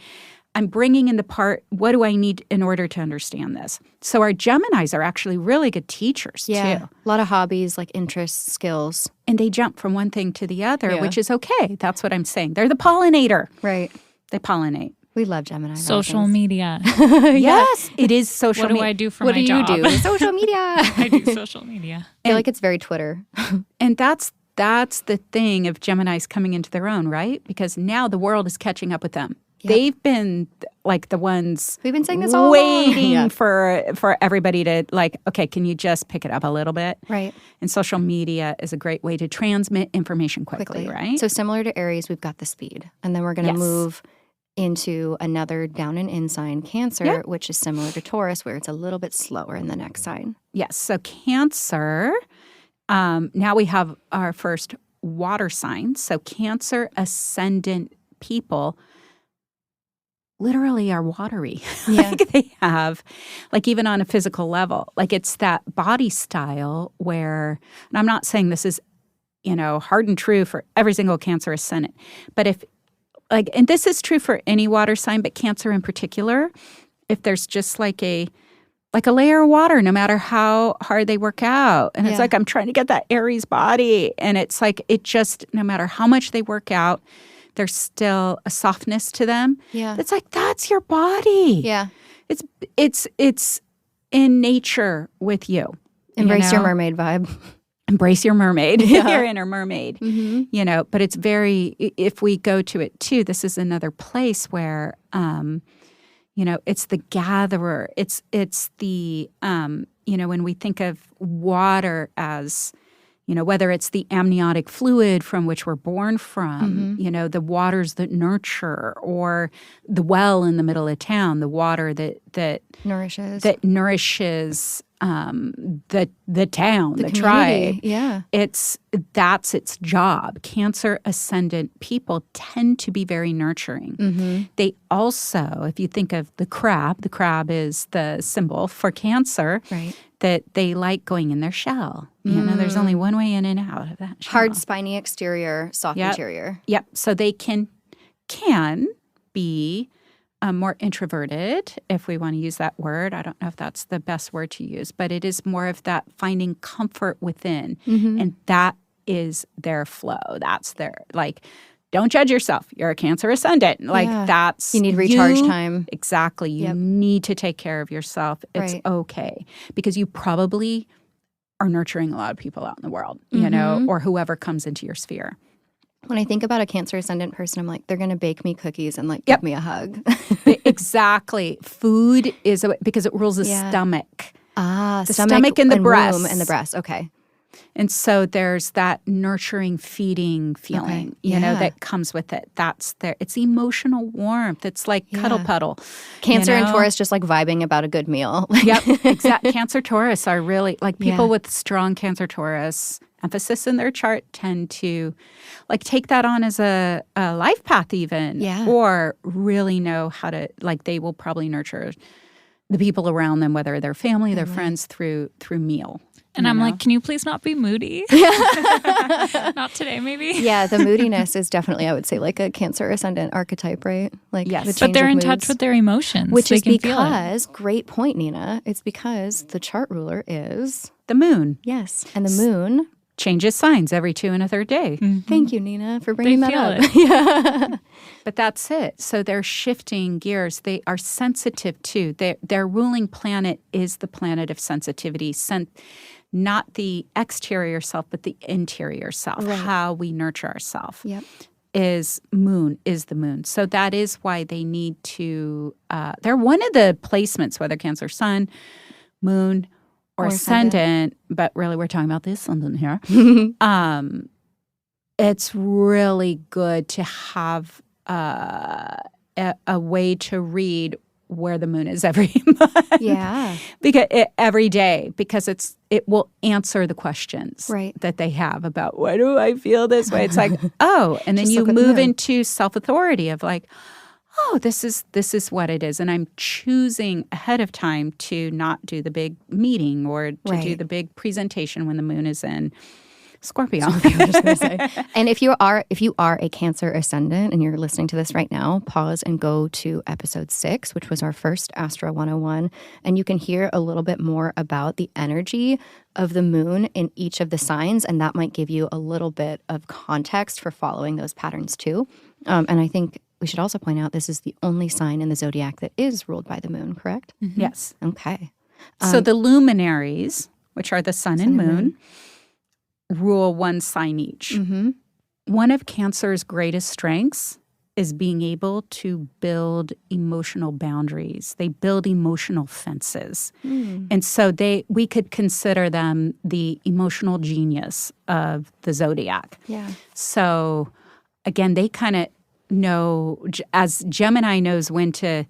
I'm bringing in the part, what do I need in order to understand this? So our Geminis are actually really good teachers, too. A lot of hobbies, like interests, skills. And they jump from one thing to the other, which is okay. That's what I'm saying. They're the pollinator. Right. They pollinate. We love Gemini. Social media. Yes, it is social What do media. I do for What my do job? you do? Social media. I do social media. I feel like it's very Twitter. And that's the thing of Geminis coming into their own, right? Because now the world is catching up with them. Yep. They've been like the ones we've been saying this all waiting along. for everybody to okay, can you just pick it up a little bit? Right. And social media is a great way to transmit information quickly. Right? So similar to Aries, we've got the speed. And then we're going to move into another down and in sign, Cancer, which is similar to Taurus, where it's a little bit slower in the next sign. Yes. So Cancer, now we have our first water sign. So Cancer ascendant people literally are watery. Yeah. Like they have, like even on a physical level, like it's that body style where, and I'm not saying this is, hard and true for every single Cancer ascendant, but if like, and this is true for any water sign, but Cancer in particular, if there's just like a layer of water, no matter how hard they work out. And it's like, I'm trying to get that Aries body. And it's like, it just, no matter how much they work out, there's still a softness to them. Yeah. It's like, that's your body. Yeah. It's in nature with you. Embrace your mermaid vibe. Embrace your mermaid, Yeah. your inner mermaid, but it's very, if we go to it too, this is another place where, it's the gatherer. It's the, when we think of water as, whether it's the amniotic fluid from which we're born from, the waters that nurture, or the well in the middle of town, the water that nourishes the town, the tribe. Yeah. That's its job. Cancer ascendant people tend to be very nurturing. They also, if you think of the crab is the symbol for Cancer, right? That they like going in their shell. There's only one way in and out of that shell. Hard, spiny exterior, soft interior. Yep. So they can be more introverted, if we want to use that word. I don't know if that's the best word to use, but it is more of that finding comfort within. And that is their flow. That's their, don't judge yourself. You're a Cancer ascendant. That's... You need recharge time. Exactly. You need to take care of yourself. It's okay. Because you probably are nurturing a lot of people out in the world, or whoever comes into your sphere. When I think about a Cancer ascendant person, I'm like, they're going to bake me cookies and give me a hug. Exactly. Food is, because it rules the stomach. The stomach and the breast. Womb and the breast. Okay. And so there's that nurturing, feeding feeling, that comes with it. That's there. It's emotional warmth. It's like cuddle puddle. Cancer and Taurus just vibing about a good meal. Yep, exactly. Cancer Taurus are really, people with strong Cancer Taurus emphasis in their chart tend to take that on as a life path even. Yeah. Or really know how to, they will probably nurture the people around them, whether their family, their friends, through meal. And I'm like, can you please not be moody? Not today, maybe. Yeah, the moodiness is definitely, I would say, a Cancer ascendant archetype, right? Yes. But they're in touch with their emotions. Which they is can because, great point, Nina, it's because the chart ruler is... the moon. Yes, and the moon... changes signs every 2 1/3 day. Thank you, Nina, for bringing that up. Yeah. But that's it. So they're shifting gears. They are sensitive too. Their ruling planet is the planet of sensitivity. Not the exterior self, but the interior self, how we nurture ourselves. Yep. Is the moon. So that is why they need to, they're one of the placements, whether Cancer sun, moon, or ascendant, but really we're talking about the ascendant here. It's really good to have a way to read where the moon is every month. Yeah. Every day, because it will answer the questions that they have about, why do I feel this way? It's and then you move into self-authority of this is what it is. And I'm choosing ahead of time to not do the big meeting or to do the big presentation when the moon is in Scorpio. I was just gonna say. And if you are a Cancer ascendant and you're listening to this right now, pause and go to episode 6, which was our first Astro 101, and you can hear a little bit more about the energy of the moon in each of the signs, and that might give you a little bit of context for following those patterns too. And I think we should also point out this is the only sign in the zodiac that is ruled by the moon, correct? Mm-hmm. Yes. Okay. So the luminaries, which are the sun and moon, rule one sign each. Mm-hmm. One of Cancer's greatest strengths is being able to build emotional boundaries. They build emotional fences. And so we could consider them the emotional genius of the zodiac. Yeah. So again, they kind of know, as Gemini knows when to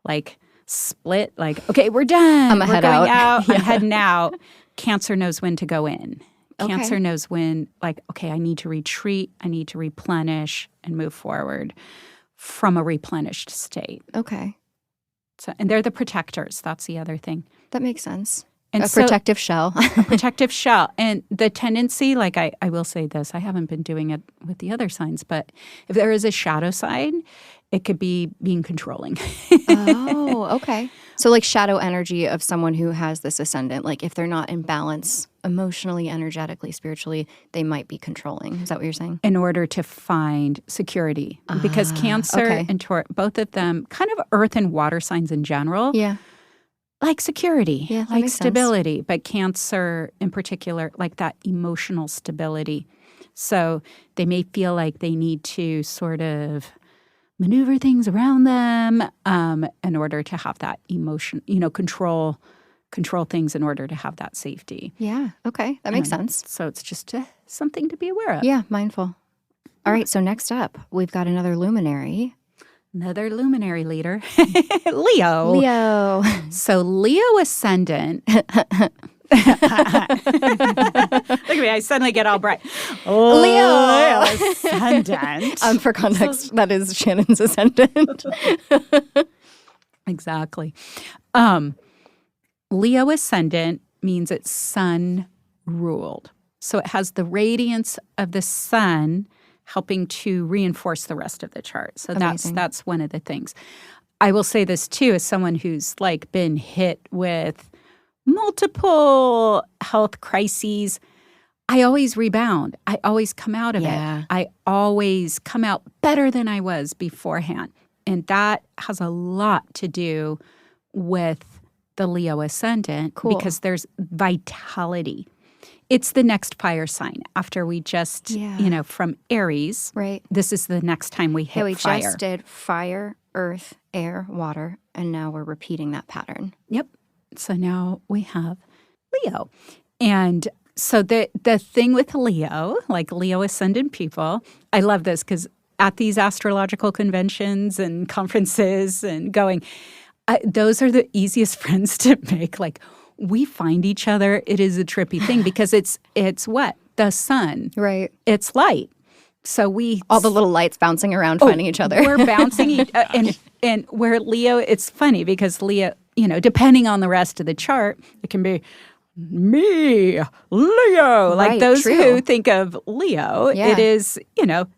like split, like, okay, we're done. I'm we're head going out. I'm heading out. Cancer knows when to go in. Okay. Cancer knows when, like, okay, I need to retreat. I need to replenish and move forward from a replenished state. Okay. So, and they're the protectors. That's the other thing. That makes sense. And A so- protective shell. a protective shell. And the tendency, like I will say this, I haven't been doing it with the other signs, but if there is a shadow sign, it could be being controlling. Oh, okay. So like shadow energy of someone who has this ascendant, like if they're not in balance emotionally, energetically, spiritually, they might be controlling. Is that what you're saying? In order to find security. Because Cancer okay. and Taurus, both of them, kind of earth and water signs in general, Yeah. like security, Yeah, that like makes sense. stability. But Cancer in particular, like that emotional stability. So they may feel like they need to sort of maneuver things around them in order to have that emotion, control things in order to have that safety. Yeah. Okay. That makes sense. So it's just something to be aware of. Yeah. Mindful. All right. So next up, we've got another luminary. Another luminary leader, Leo. Leo. So Leo ascendant. Look at me, I suddenly get all bright. Leo ascendant. For context, that is Shannon's ascendant. Exactly. Leo ascendant means it's sun ruled. So it has the radiance of the sun helping to reinforce the rest of the chart. So Amazing. that's one of the things. I will say this too, as someone who's like been hit with multiple health crises, I always rebound. I always come out of Yeah. it. I always come out better than I was beforehand. And that has a lot to do with the Leo ascendant Cool. because there's vitality. It's the next fire sign after we just, Yeah. from Aries. Right. This is the next time we hit Yeah, we fire. just did fire, earth, air, water, and now we're repeating that pattern. Yep. So now we have Leo. And so the thing with Leo, like Leo ascendant people, I love this because at these astrological conventions and conferences and those are the easiest friends to make. Like, we find each other. It is a trippy thing because it's what? The sun. Right. It's light. So all the little lights bouncing around finding each other. We're bouncing and where Leo, it's funny because Leo, depending on the rest of the chart, it can be me, Leo. Like Right, those true. who think of Leo, Yeah. it is,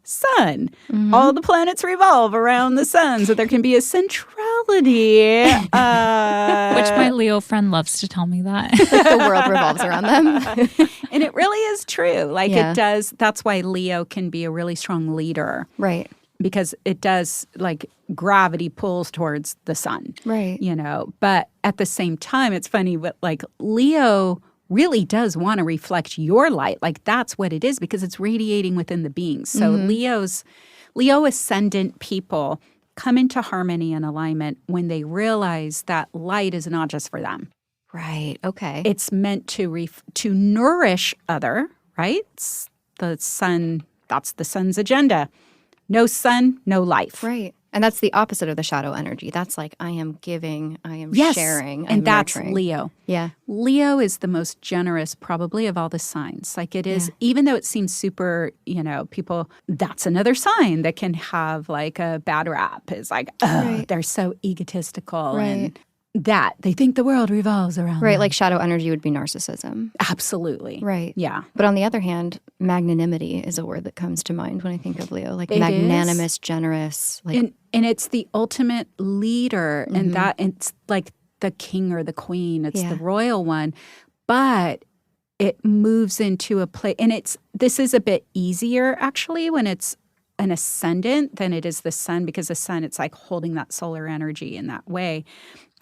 sun. Mm-hmm. All the planets revolve around the sun. So there can be a centrality. Which my Leo friend loves to tell me that. The world revolves around them. And it really is true. Like Yeah. it does. That's why Leo can be a really strong leader. Right. Because it does, like, gravity pulls towards the sun. Right. But at the same time, it's funny, but like Leo really does want to reflect your light. Like that's what it is because it's radiating within the beings. So Leo ascendant people come into harmony and alignment when they realize that light is not just for them. Right. Okay. It's meant to nourish other, right? It's the sun, that's the sun's agenda. No sun, no life. Right. And that's the opposite of the shadow energy. That's like, I am giving, I am Yes, sharing, and I'm that's nurturing. Leo. Yeah. Leo is the most generous probably of all the signs. Like it is, even though it seems super, people, that's another sign that can have like a bad rap is like, Right. they're so egotistical Right. and that they think the world revolves around Right. them. Like shadow energy would be narcissism. Absolutely. Right. Yeah. But on the other hand, magnanimity is a word that comes to mind when I think of Leo. Like It magnanimous, generous. Like And it's the ultimate leader and that it's like the king or the queen. It's the royal one. But it moves into a place and this is a bit easier actually when it's an ascendant than it is the sun because the sun, it's like holding that solar energy in that way.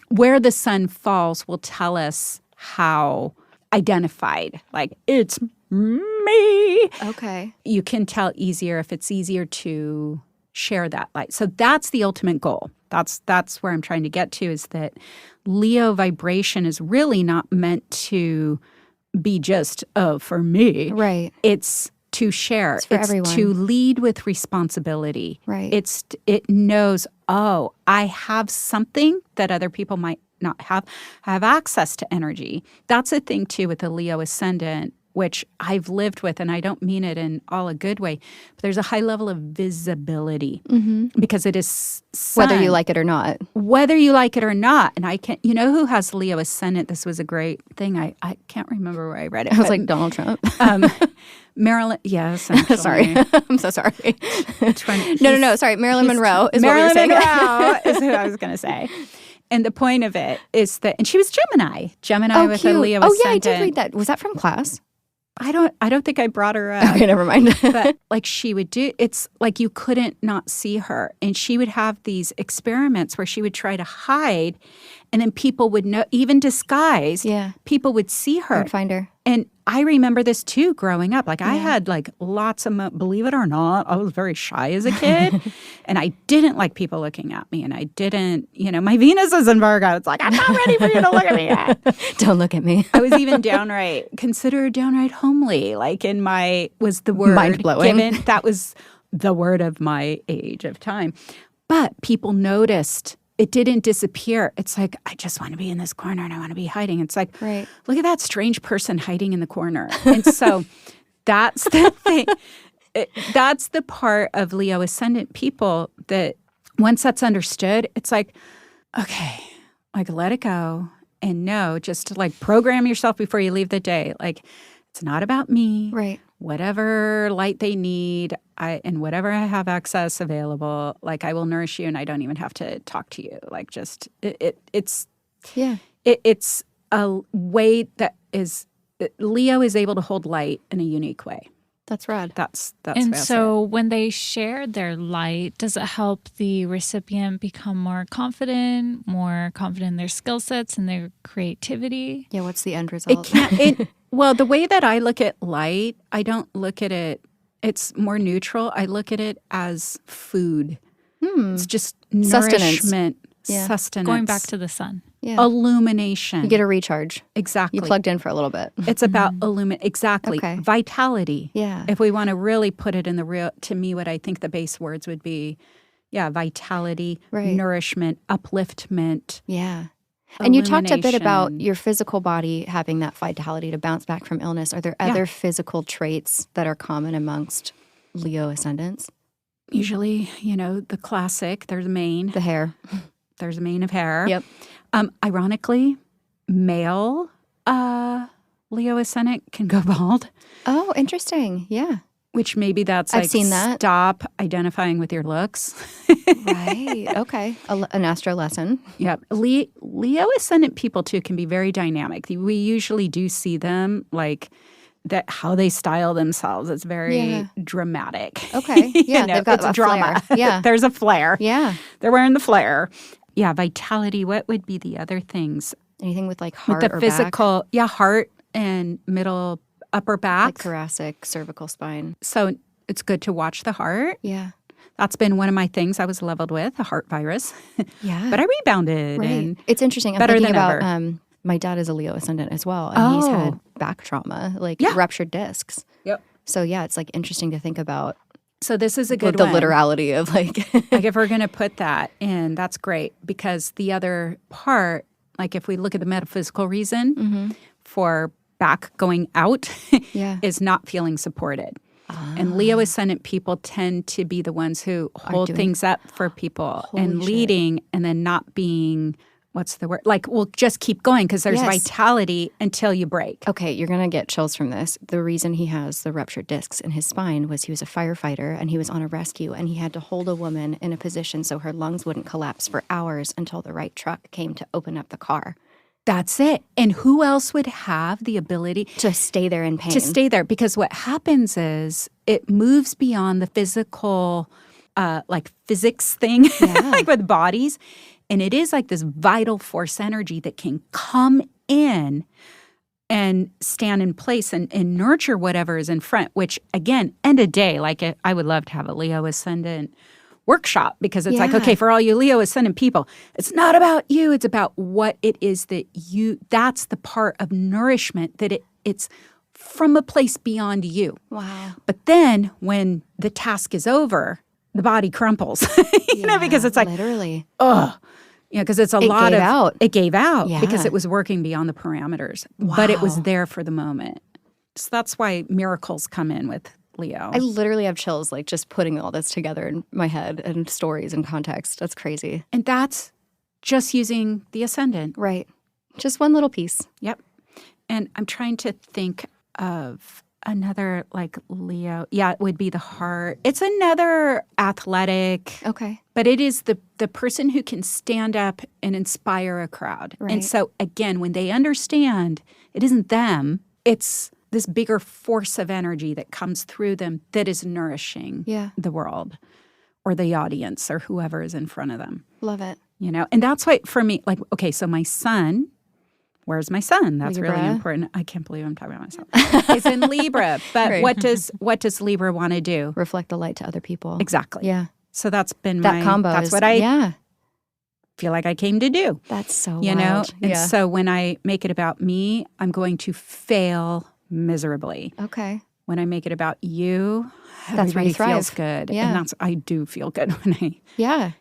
Where the sun falls will tell us how identified, like it's me. okay. You can tell easier if it's easier to share that light. So that's the ultimate goal. That's where I'm trying to get to is that Leo vibration is really not meant to be just, for me. Right. It's to share. It's for everyone. To lead with responsibility. Right. It knows, oh, I have something that other people might not have. I have access to energy. That's a thing too with the Leo ascendant, which I've lived with, and I don't mean it in all a good way, but there's a high level of visibility because it is sun. Whether you like it or not. Whether you like it or not. And I can't, you know who has Leo ascendant? This was a great thing. I can't remember where I read it. I was like, Donald Trump. Marilyn, yes. Sorry. I'm so sorry. No. Sorry. Marilyn Monroe is Marilyn what we were saying. Monroe is who I was going to say. And the point of it is that, and she was Gemini with cute. a Leo Oh, ascendant. yeah, I did read that. Was that from class? I don't think I brought her up. Okay, never mind. But like she would do, it's like you couldn't not see her. And she would have these experiments where she would try to hide, and then people would know, even disguised, people would see her. I'd find her. And I remember this too growing up. Like I had like lots of, believe it or not, I was very shy as a kid. And I didn't like people looking at me. And I didn't, my Venus is in Virgo. It's like, I'm not ready for you to look at me yet. Don't look at me. I was even considered downright homely. Like was the word. Mind-blowing. Given. That was the word of my age of time. But people noticed. It didn't disappear. It's like, I just want to be in this corner and I want to be hiding. It's like, look at that strange person hiding in the corner. And so that's the thing. That's the part of Leo ascendant people that once that's understood, it's like, okay, like let it go and know, just to like program yourself before you leave the day. Like, it's not about me. Right. Whatever light they need, and whatever I have access available, like I will nourish you, and I don't even have to talk to you. Like just it's a way that is Leo is able to hold light in a unique way. That's rad. That's and so when they share their light, does it help the recipient become more confident in their skill sets and their creativity? Yeah. What's the end result? Well, the way that I look at light, I don't look at it, it's more neutral. I look at it as food. It's just nourishment, sustenance. Going back to the sun. Yeah. Illumination. You get a recharge. Exactly. You plugged in for a little bit. It's about exactly. Okay. Vitality. Yeah. If we want to really put it in the real, to me, what I think the base words would be, vitality, nourishment, upliftment. Yeah. And you talked a bit about your physical body having that vitality to bounce back from illness. Are there other physical traits that are common amongst Leo ascendants? Usually, the classic, there's a mane. The hair. There's a mane of hair. Yep. Ironically, male Leo ascendant can go bald. Oh, interesting. Yeah. Which maybe that's I've seen that. Stop identifying with your looks. Right. Okay. An astro lesson. Yep. Leo ascendant people, too, can be very dynamic. We usually do see them like that, how they style themselves. It's very dramatic. Okay. Yeah. They've got a drama. Flair. Yeah. There's a flair. Yeah. They're wearing the flair. Yeah. Vitality. What would be the other things? Anything with like heart with the or physical, back? Yeah, heart and upper back. Like thoracic, cervical spine. So it's good to watch the heart. Yeah. That's been one of my things. I was leveled with a heart virus. Yeah. But I rebounded. Right. And it's interesting. I'm better thinking than about ever. My dad is a Leo ascendant as well. And he's had back trauma, like ruptured discs. Yep. So yeah, it's like interesting to think about. So this is a good the one. literality of like. Like if we're going to put that in, that's great. Because the other part, like if we look at the metaphysical reason for back going out is not feeling supported. And Leo ascendant people tend to be the ones who hold things up for people and leading and then not being, what's the word? Like, we'll just keep going because there's vitality until you break. Okay, you're going to get chills from this. The reason he has the ruptured discs in his spine was he was a firefighter and he was on a rescue and he had to hold a woman in a position so her lungs wouldn't collapse for hours until the right truck came to open up the car. That's it. And who else would have the ability to stay there in pain? To stay there. Because what happens is it moves beyond the physical, like physics thing, like with bodies. And it is like this vital force energy that can come in and stand in place and nurture whatever is in front, which again, end of day, like I would love to have a Leo ascendant workshop because it's like, okay, for all you Leo ascendant people, it's not about you. It's about what it is that that's the part of nourishment that it's from a place beyond you. Wow. But then when the task is over, the body crumples, because it's like, literally. ugh. Because it's it gave out because it was working beyond the parameters. Wow. But it was there for the moment. So that's why miracles come in with Leo. I literally have chills like just putting all this together in my head and stories and context. That's crazy. And that's just using the Ascendant. Right. Just one little piece. Yep. And I'm trying to think of another like Leo. Yeah, it would be the heart. It's another athletic. Okay. But it is the person who can stand up and inspire a crowd. Right. And so again, when they understand it isn't them, it's this bigger force of energy that comes through them that is nourishing the world or the audience or whoever is in front of them. Love it. And that's why for me, like, okay, so my son, where's my son? That's Libra. really important. I can't believe I'm talking about myself. He's in Libra. But Right. what does Libra want to do? Reflect the light to other people. Exactly. Yeah. So that's been That combo. That's what I feel like I came to do. That's so you know? wild. And Yeah. so when I make it about me, I'm going to fail miserably. Okay. When I make it about you, That's where you everybody feels thrive. good. Yeah. And I do feel good when I, Yeah.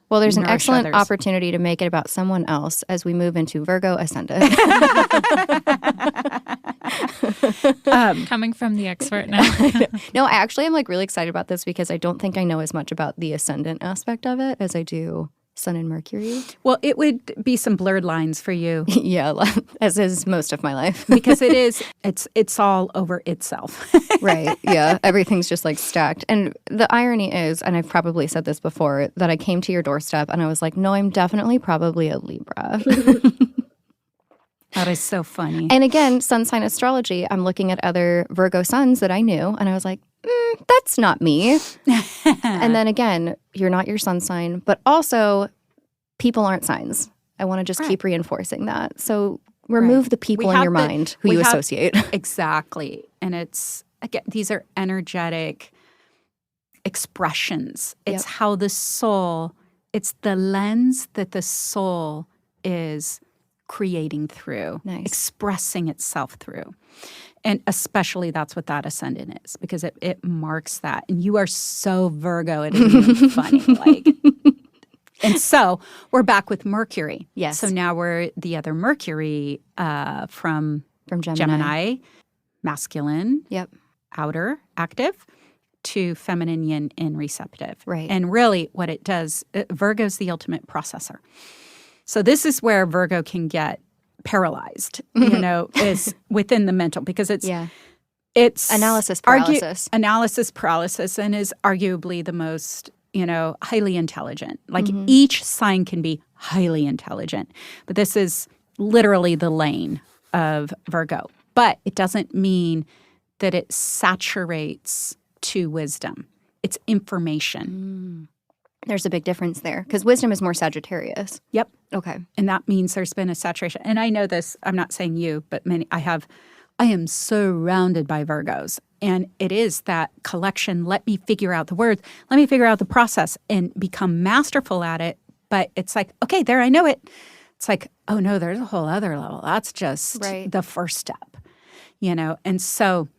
Well, there's an nourish excellent others. opportunity to make it about someone else as we move into Virgo Ascendant. Coming from the expert now. No, I actually am like really excited about this because I don't think I know as much about the Ascendant aspect of it as I do Sun and Mercury. well, it would be some blurred lines for you Yeah, as is most of my life. because it's all over itself. Right. Yeah. Everything's just like stacked. And the irony is, and I've probably said this before, that I came to your doorstep and I was like, no, I'm definitely probably a Libra. That is so funny. And again, sun sign astrology, I'm looking at other Virgo suns that I knew and I was like, that's not me. And then again, you're not your sun sign, but also people aren't signs. I want to just keep reinforcing that. So remove the people in your mind who you associate. Exactly. And it's, again, these are energetic expressions. It's how the soul, it's the lens that the soul is creating through, expressing itself through. And especially that's what that Ascendant is, because it marks that. And you are so Virgo, it isn't even funny. Like, and so we're back with Mercury. Yes. So now we're the other Mercury from Gemini. Masculine, outer, active, to feminine, yin, and receptive. Right. And really what it does, Virgo's the ultimate processor. So this is where Virgo can get paralyzed, is within the mental, because it's analysis paralysis. Analysis paralysis, and is arguably the most, highly intelligent. Like each sign can be highly intelligent, but this is literally the lane of Virgo. But it doesn't mean that it saturates to wisdom. It's information. There's a big difference there because wisdom is more Sagittarius. Yep. Okay. And that means there's been a saturation. And I know this, I'm not saying you, but I am surrounded by Virgos. And it is that collection, let me figure out the words, let me figure out the process and become masterful at it. But it's like, okay, there, I know it. It's like, oh no, there's a whole other level. That's just the first step, And so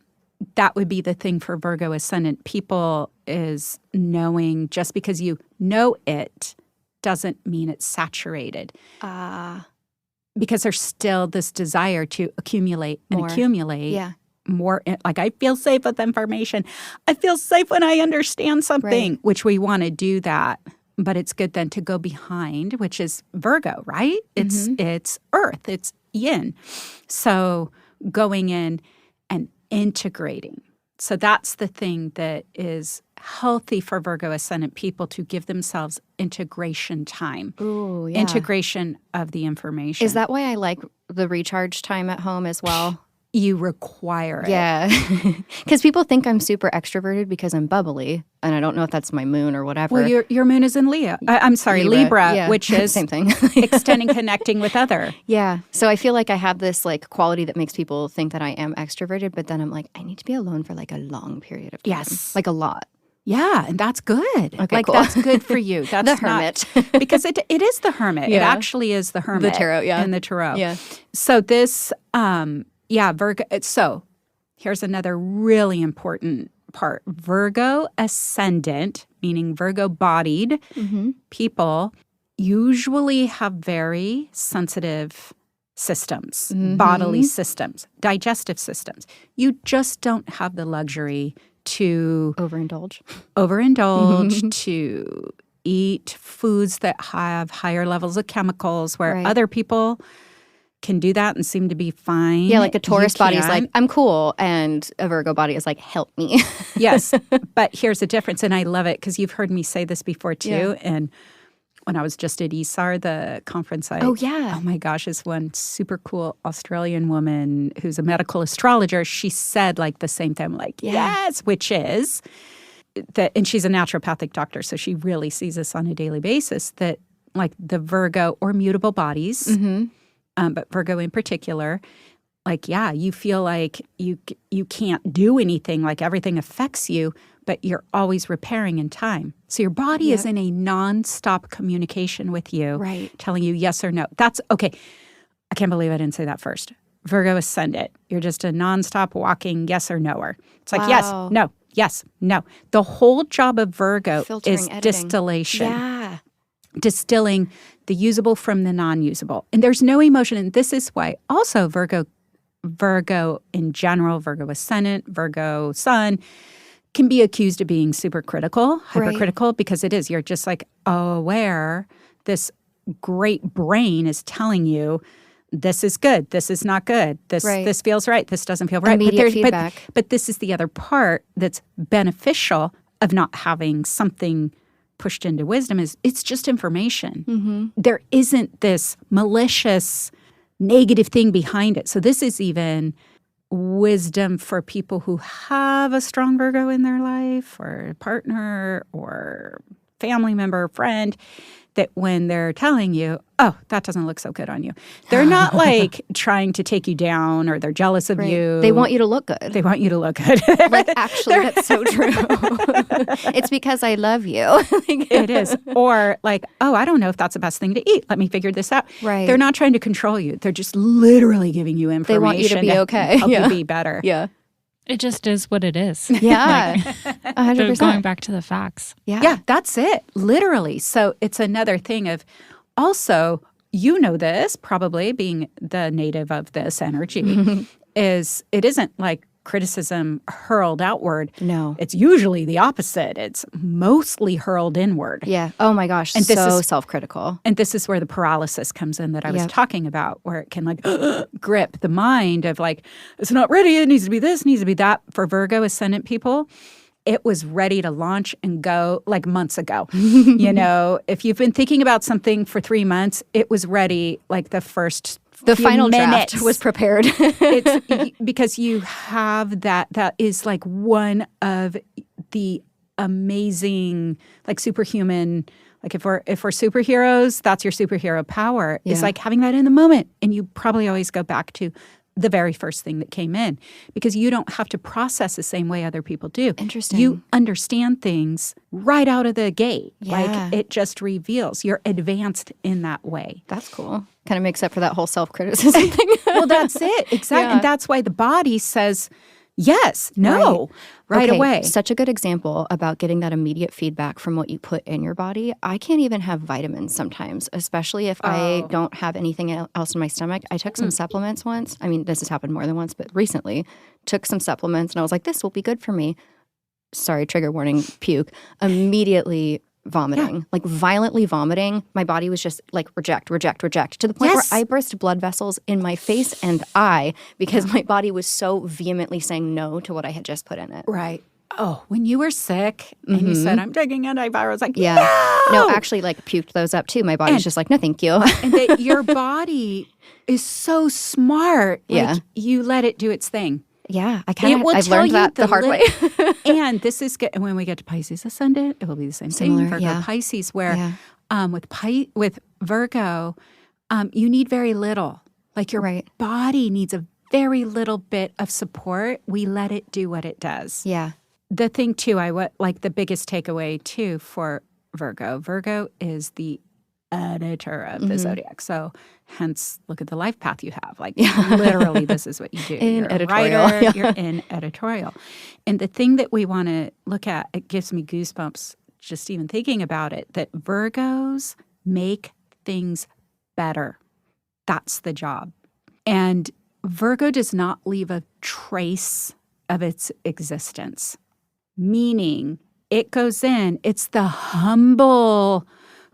that would be the thing for Virgo Ascendant. People is knowing, just because you know it doesn't mean it's saturated. Because there's still this desire to accumulate and accumulate more. Like, I feel safe with information. I feel safe when I understand something, which we want to do that. But it's good then to go behind, which is Virgo, right? It's earth, it's yin. So going in and integrating. So that's the thing that is healthy for Virgo Ascendant people, to give themselves integration time. Ooh, yeah. Integration of the information. Is that why I like the recharge time at home as well? You require it. Yeah. Because people think I'm super extroverted because I'm bubbly, and I don't know if that's my moon or whatever. Well, your moon is in Leo. I'm sorry, Libra, which is same thing. extending, connecting with other. Yeah. So I feel like I have this like quality that makes people think that I am extroverted, but then I'm like, I need to be alone for like a long period of time. Yes. Like a lot. Yeah, and that's good. Okay, like cool. That's good for you. That's the hermit. because it is the hermit. It actually is the hermit. The tarot, And the tarot. Yeah. So this, Virgo. So here's another really important part. Virgo ascendant, meaning Virgo-bodied people, usually have very sensitive systems, bodily systems, digestive systems. You just don't have the luxury to Overindulge, to eat foods that have higher levels of chemicals where Right. other people can do that and seem to be fine. Yeah, like a Taurus You body is can't. like, I'm cool. And a Virgo body is like, help me. Yes, but here's the difference, and I love it because you've heard me say this before too. Yeah. And when I was just at ESAR, the conference, Oh, yeah. oh my gosh, this one super cool Australian woman who's a medical astrologer, she said like the same thing, like, yes, which is that, and she's a naturopathic doctor, so she really sees this on a daily basis, that like the Virgo or mutable bodies, but Virgo in particular, like, yeah, you feel like you can't do anything, like everything affects you, but you're always repairing in time. So your body is in a nonstop communication with you, Right. telling you yes or no. That's okay. I can't believe I didn't say that first. Virgo ascendant. You're just a nonstop walking yes or noer. It's like Wow. yes, no. The whole job of Virgo Filtering, is editing. distillation. Yeah. Distilling the usable from the non-usable. And there's no emotion. And this is why also Virgo in general, Virgo ascendant, Virgo sun, can be accused of being super critical, hypercritical, because it is. You're just like aware. This great brain is telling you this is good, this is not good, this feels right, this doesn't feel right. Immediate feedback. But this is the other part that's beneficial of not having something pushed into wisdom is it's just information. There isn't this malicious negative thing behind it. So this is even wisdom for people who have a strong Virgo in their life or a partner or family member, friend, that when they're telling you, oh, that doesn't look so good on you. They're not like trying to take you down or they're jealous of you. They want you to look good. They want you to look good. Like, actually, that's so true. It's because I love you. It is. Or like, oh, I don't know if that's the best thing to eat. Let me figure this out. Right. They're not trying to control you. They're just literally giving you information. They want you to be okay. Help Yeah. you be better. Yeah. It just is what it is. Yeah. So 100%. going back to the facts. Yeah, that's it. Literally. So it's another thing of also, you know this, probably being the native of this energy, is it isn't like criticism hurled outward. No. It's usually the opposite. It's mostly hurled inward. Yeah. Oh my gosh. And this so is- self-critical. And this is where the paralysis comes in that I was Yep. talking about, where it can like grip the mind of like, it's not ready, it needs to be this, needs to be that. For Virgo ascendant people, it was ready to launch and go like months ago. You know, if you've been thinking about something for 3 months, it was ready like the first The few final minutes. draft was prepared. It's because you have that is like one of the amazing, like superhuman, like if we're superheroes, that's your superhero power. It's Yeah. like having that in the moment. And you probably always go back to the very first thing that came in because you don't have to process the same way other people do. Interesting. You understand things right out of the gate. Yeah. Like it just reveals you're advanced in that way. That's cool. Kind of makes up for that whole self-criticism thing. Well, that's it. Exactly. Yeah. And that's why the body says yes, no, right Okay, away. Such a good example about getting that immediate feedback from what you put in your body. I can't even have vitamins sometimes, especially if I don't have anything else in my stomach. I took some supplements once. I mean, this has happened more than once, but recently took some supplements and I was like, this will be good for me. Sorry, trigger warning, puke. Immediately vomiting, like violently vomiting. My body was just like reject, to the point Yes. where I burst blood vessels in my face and eye because my body was so vehemently saying no to what I had just put in it. Right. Oh, when you were sick and you said, I'm taking antivirals, like, Yeah. no! Actually, like puked those up too. My body's just like, no, thank you. And that your body is so smart. Yeah. Like, you let it do its thing. Yeah, I It kind of, will I've tell learned you that the hard way. And this is good. And when we get to Pisces ascendant, it will be the same Similar, thing. Virgo yeah. Pisces, where Yeah. with Virgo, you need very little. Like your Right. body needs a very little bit of support. We let it do what it does. Yeah. The thing too, like the biggest takeaway too for Virgo. Virgo is the editor of the zodiac. So hence, look at the life path you have. Like literally, this is what you do. In you're editorial. a writer, you're in editorial. And the thing that we want to look at, it gives me goosebumps just even thinking about it, that Virgos make things better. That's the job. And Virgo does not leave a trace of its existence, meaning it goes in, it's the humble,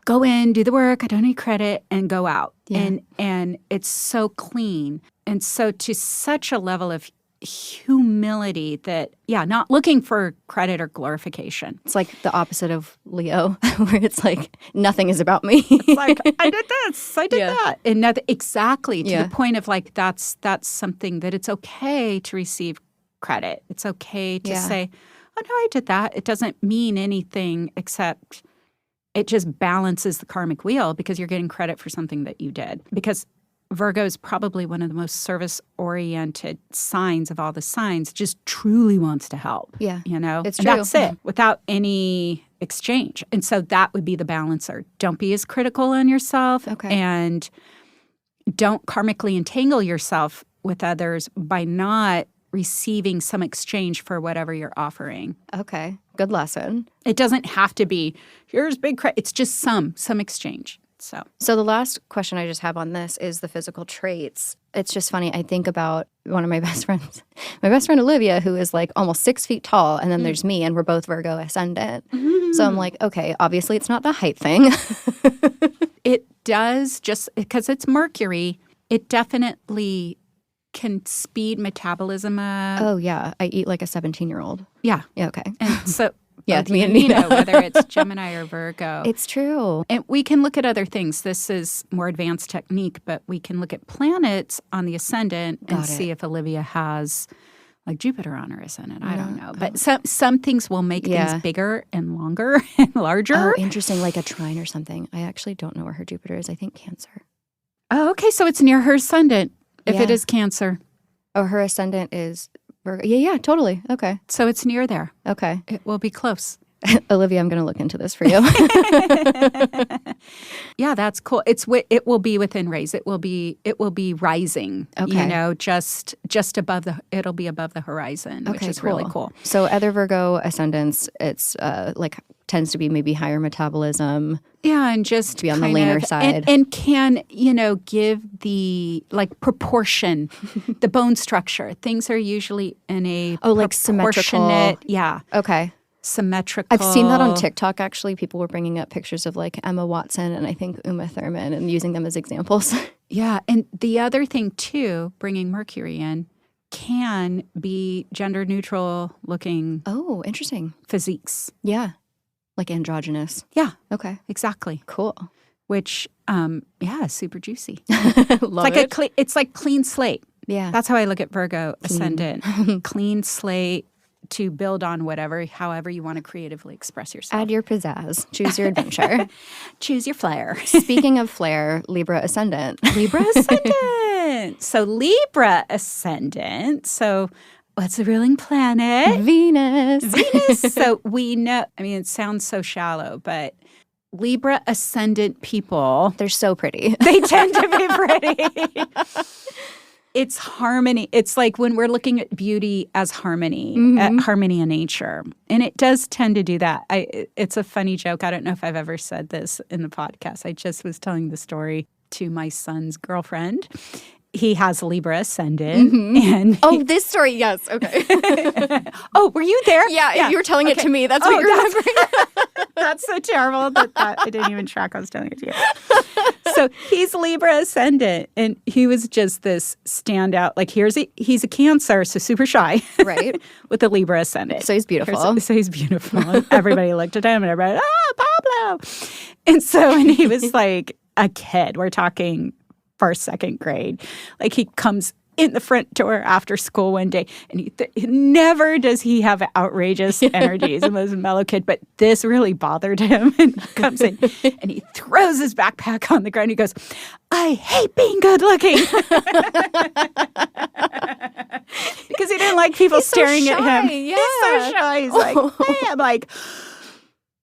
go in, do the work, I don't need credit, and go out. Yeah. And it's so clean. And so to such a level of humility that, not looking for credit or glorification. It's like the opposite of Leo, where it's like, nothing is about me. It's like, I did this, I did that. And exactly to the point of like, that's something that it's okay to receive credit. It's okay to say, oh, no, I did that. It doesn't mean anything except it just balances the karmic wheel because you're getting credit for something that you did. Because Virgo is probably one of the most service-oriented signs of all the signs, just truly wants to help. Yeah. It's and true. that's it, without any exchange. And so that would be the balancer. Don't be as critical on yourself. Okay. And don't karmically entangle yourself with others by not receiving some exchange for whatever you're offering. Okay. Good lesson. It doesn't have to be, here's big credit. It's just some exchange. So the last question I just have on this is the physical traits. It's just funny. I think about one of my best friends, my best friend Olivia, who is like almost 6 feet tall. And then there's me, and we're both Virgo ascendant. So I'm like, okay, obviously it's not the height thing. It does, just because it's Mercury, it definitely can speed metabolism up. Oh, yeah. I eat like a 17-year-old. Yeah. Yeah, okay. And so Yeah, both me you and Nina. whether it's Gemini or Virgo. It's true. And we can look at other things. This is more advanced technique, but we can look at planets on the ascendant and see if Olivia has like Jupiter on her ascendant. I don't know. But some things will make things bigger and longer and larger. Oh, interesting. Like a trine or something. I actually don't know where her Jupiter is. I think Cancer. Oh, okay. So it's near her ascendant if it is Cancer. Oh, her ascendant is Virgo. Yeah, totally. Okay. So it's near there. Okay. It will be close. Olivia, I'm going to look into this for you. Yeah, that's cool. It will be within rays. It will be rising. Okay. Just above it'll be above the horizon, which is really cool. So other Virgo ascendants, it's like tends to be maybe higher metabolism. Yeah, and just to be on the leaner side. And can, give the proportion, the bone structure. Things are usually in a like symmetrical. Yeah. Okay. Symmetrical. I've seen that on TikTok, actually. People were bringing up pictures of like Emma Watson and I think Uma Thurman and using them as examples. Yeah. And the other thing, too, bringing Mercury in, can be gender neutral looking. Oh, interesting. Physiques. Yeah. Like androgynous. Yeah. Okay. Exactly. Cool. Which, super juicy. Love it. It's like clean slate. Yeah. That's how I look at Virgo ascendant. Clean slate to build on however you want to creatively express yourself. Add your pizzazz. Choose your adventure. Choose your flair. Speaking of flair, Libra ascendant. Libra ascendant. So Libra ascendant. So what's the ruling planet? Venus. So we know, it sounds so shallow, but Libra ascendant people. They're so pretty. They tend to be pretty. It's harmony. It's like when we're looking at beauty as harmony, harmony in nature. And it does tend to do that. It's a funny joke. I don't know if I've ever said this in the podcast. I just was telling the story to my son's girlfriend. He has Libra ascendant. And this story, yes. Okay. Oh, were you there? Yeah, you were telling it to me. That's what you're remembering. That's so terrible that I didn't even track I was telling it to you. So he's Libra ascendant, and he was just this standout. Like he's a Cancer, so super shy. Right. With a Libra ascendant. So he's beautiful. So he's beautiful. And everybody looked at him and everybody, Pablo. And he was like a kid. We're talking first, second grade. Like he comes in the front door after school one day, and never does he have outrageous energy. He's the most mellow kid, but this really bothered him. And he comes in, and he throws his backpack on the ground. He goes, "I hate being good looking," because he didn't like people staring at him. Yeah. He's so shy. He's like, "Hey," I'm like,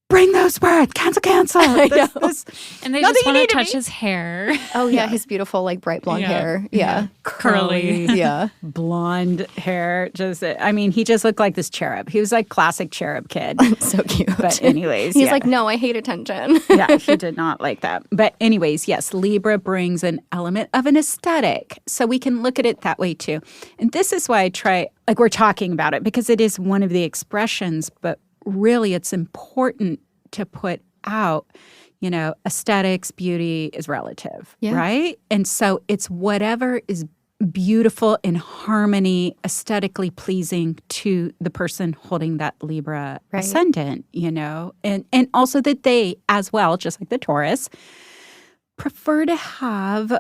bring those words, cancel. And they Nothing just want to touch his hair. Oh, yeah, his beautiful, like, bright blonde hair. Yeah. Curly. Yeah. Blonde hair. He just looked like this cherub. He was like classic cherub kid. So cute. But anyways, He's like, no, I hate attention. Yeah, he did not like that. But anyways, yes, Libra brings an element of an aesthetic. So we can look at it that way too. And this is why I try, like we're talking about it, because it is one of the expressions, but really it's important to put out, aesthetics, beauty is relative, right? And so it's whatever is beautiful, in harmony, aesthetically pleasing to the person holding that Libra ascendant, and also that they as well, just like the Taurus, prefer to have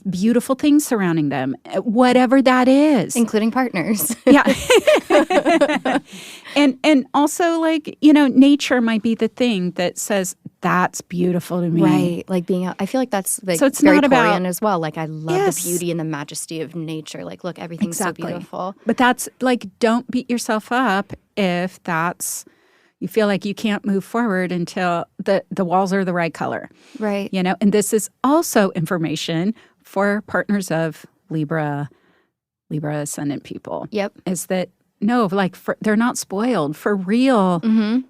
beautiful things surrounding them, whatever that is. Including partners. Yeah. And also, like, nature might be the thing that says, that's beautiful to me. Right. Like being out. I feel like that's like so it's very not about, Taurian as well. Like I love the beauty and the majesty of nature. Like, look, everything's so beautiful. But that's like, don't beat yourself up if you feel like you can't move forward until the walls are the right color. Right. And this is also information for partners of Libra ascendant people. Yep. Is that, no, like they're not spoiled. For real,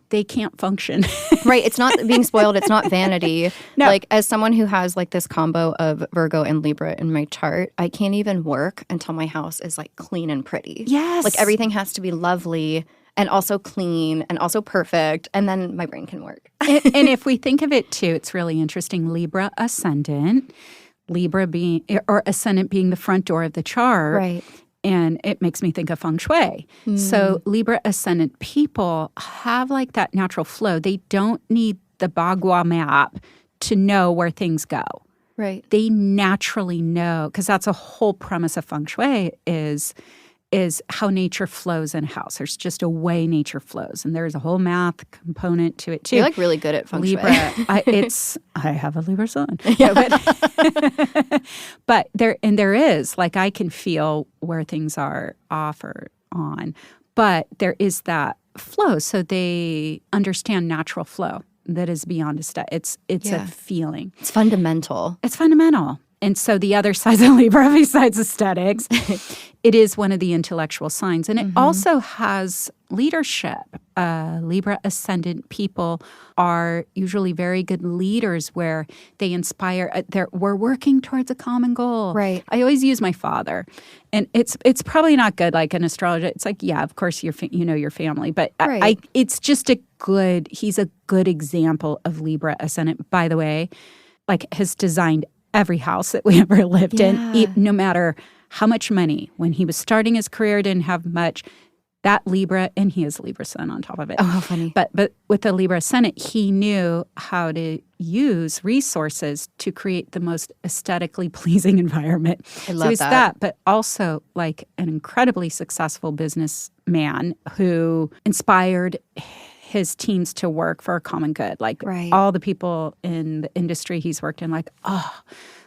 they can't function. Right. It's not being spoiled. It's not vanity. No. Like as someone who has like this combo of Virgo and Libra in my chart, I can't even work until my house is like clean and pretty. Yes. Like everything has to be lovely and also clean and also perfect. And then my brain can work. And if we think of it too, it's really interesting. Libra ascendant, Libra being, or ascendant being the front door of the chart. Right. And it makes me think of feng shui. So Libra ascendant people have like that natural flow. They don't need the Bagua map to know where things go. Right. They naturally know, because that's a whole premise of feng shui is how nature flows in a house. There's just a way nature flows. And there's a whole math component to it too. You're like really good at feng shui. Libra, I have a Libra sun. Yeah. But there is, like, I can feel where things are off or on. But there is that flow. So they understand natural flow that is beyond a step. It's a feeling. It's fundamental. It's fundamental. And so the other side of Libra, besides aesthetics, it is one of the intellectual signs. And it also has leadership. Libra ascendant people are usually very good leaders where they inspire. We're working towards a common goal. Right. I always use my father. And it's probably not good like an astrologer. It's like, yeah, of course, your family. But it's just he's a good example of Libra ascendant. By the way, like has designed every house that we ever lived in, no matter how much money. When he was starting his career, didn't have much. That Libra, and he is Libra sun on top of it. Oh, how funny. But with the Libra ascendant, he knew how to use resources to create the most aesthetically pleasing environment. I love so he's that. But also like an incredibly successful businessman who inspired his teams to work for a common good. Like all the people in the industry he's worked in, like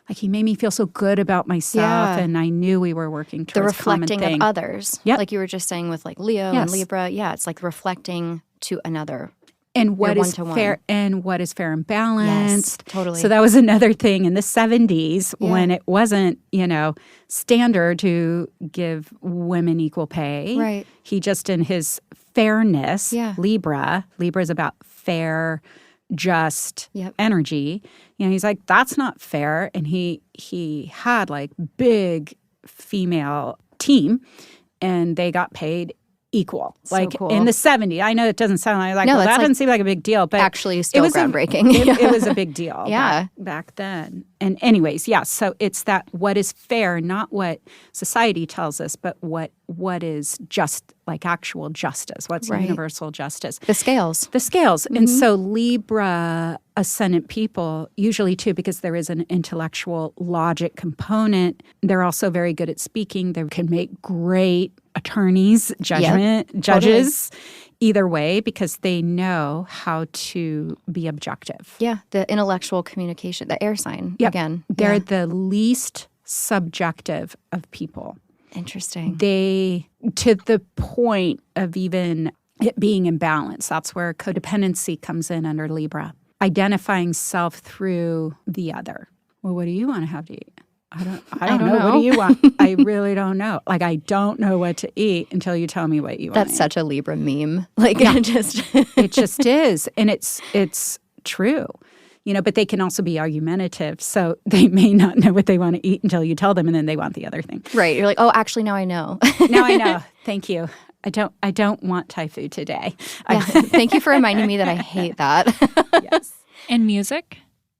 he made me feel so good about myself, and I knew we were working towards the reflecting common thing. of others. Yep. Like you were just saying with like Leo and Libra. Yeah, it's like reflecting to another. And what is fair and balanced. Yes, totally. So that was another thing in the 70s when it wasn't, standard to give women equal pay. Right. He just in his fairness, Libra is about fair, just energy. He's like, that's not fair. And he had like big female team and they got paid equal. So like cool. in the 70s. I know it doesn't sound like well, that doesn't seem like a big deal, but actually still groundbreaking. It was a big deal back then. And anyways, so it's that what is fair, not what society tells us, but what is just like actual justice, what's universal justice. The scales. And so Libra ascendant people, usually too, because there is an intellectual logic component, they're also very good at speaking. They can make great attorneys, judges, either way, because they know how to be objective. Yeah, the intellectual communication, the air sign, again. They're the least subjective of people. Interesting. They, to the point of even it being in balance. That's where codependency comes in under Libra. Identifying self through the other. Well, what do you want to have to eat? I don't know. What do you want? I really don't know. Like, I don't know what to eat until you tell me what you want. That's such a Libra meme. Like, it just is. And it's true. But they can also be argumentative. So they may not know what they want to eat until you tell them, and then they want the other thing. Right. You're like, oh, actually, now I know. Now I know. Thank you. I don't want Thai food today. Yeah. Thank you for reminding me that I hate that. Yes. And music?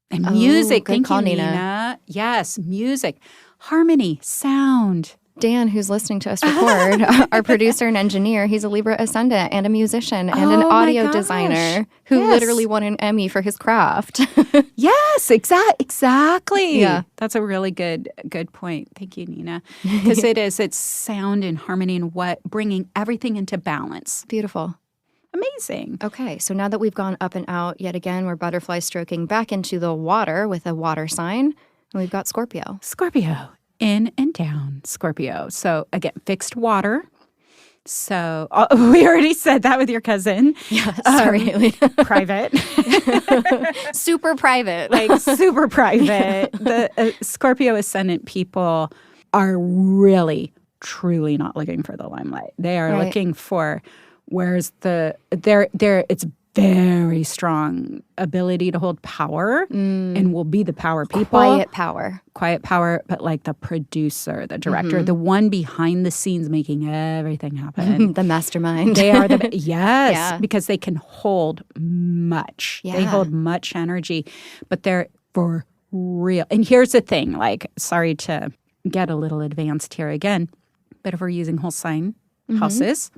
And music. Good Thank call, you, Nina. Yes, music. Harmony, sound. Dan, who's listening to us record, our producer and engineer, he's a Libra Ascendant and a musician and an audio designer who literally won an Emmy for his craft. Yes, exactly. Yeah. That's a really good point. Thank you, Nina. Because it's sound and harmony and bringing everything into balance. Beautiful. Amazing. Okay, so now that we've gone up and out yet again, we're butterfly stroking back into the water with a water sign, and we've got Scorpio. Scorpio. In and down, Scorpio. So again, fixed water. So we already said that with your cousin. Yeah, sorry. Private. Super private. Like super private. The Scorpio ascendant people are really, truly not looking for the limelight. They are looking for where's it's very strong ability to hold power and will be the power people. Quiet power, but like the producer, the director, the one behind the scenes making everything happen. The mastermind. They are because they can hold much. Yeah. They hold much energy, but they're for real. And here's the thing, like, sorry to get a little advanced here again, but if we're using whole sign houses,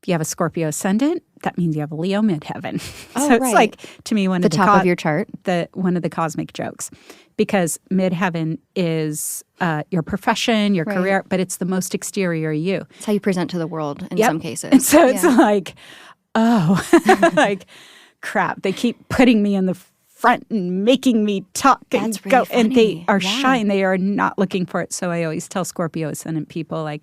if you have a Scorpio ascendant, that means you have a Leo midheaven. Oh, so it's like, to me, one of the top of your chart. One of the cosmic jokes, because midheaven is your profession, your career, but it's the most exterior you. It's how you present to the world in some cases. And so it's like, like, crap. They keep putting me in the front and making me talk and really go. funny. And they are shy and they are not looking for it. So I always tell Scorpio ascendant people, like,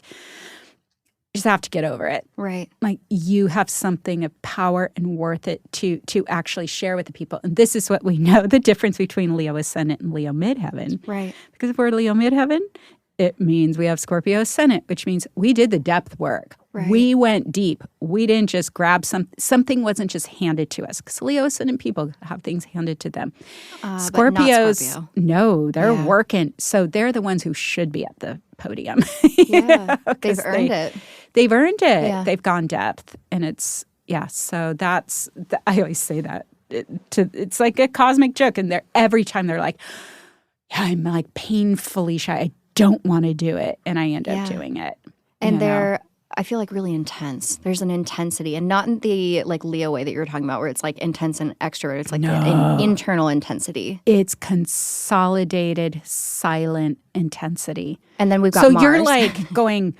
you just have to get over it. Right. Like, you have something of power and worth it to actually share with the people. And this is what we know, the difference between Leo ascendant and Leo midheaven. Right. Because if we're Leo midheaven, it means we have Scorpio ascendant, which means we did the depth work. Right. We went deep. We didn't just grab something wasn't just handed to us. Because Leo ascendant people have things handed to them. Scorpios, but not Scorpio. No, they're working. So they're the ones who should be at the podium. Yeah, they've earned it. They've earned it. Yeah. They've gone depth. And it's, so that's, I always say that. It's like a cosmic joke. And every time they're like, I'm like painfully shy. I don't want to do it. And I end up doing it. And they're, I feel like, really intense. There's an intensity, and not in the like Leo way that you were talking about, where it's like intense and extrovert. It's like an internal intensity. It's consolidated, silent intensity. And then we've got so Mars. You're like going,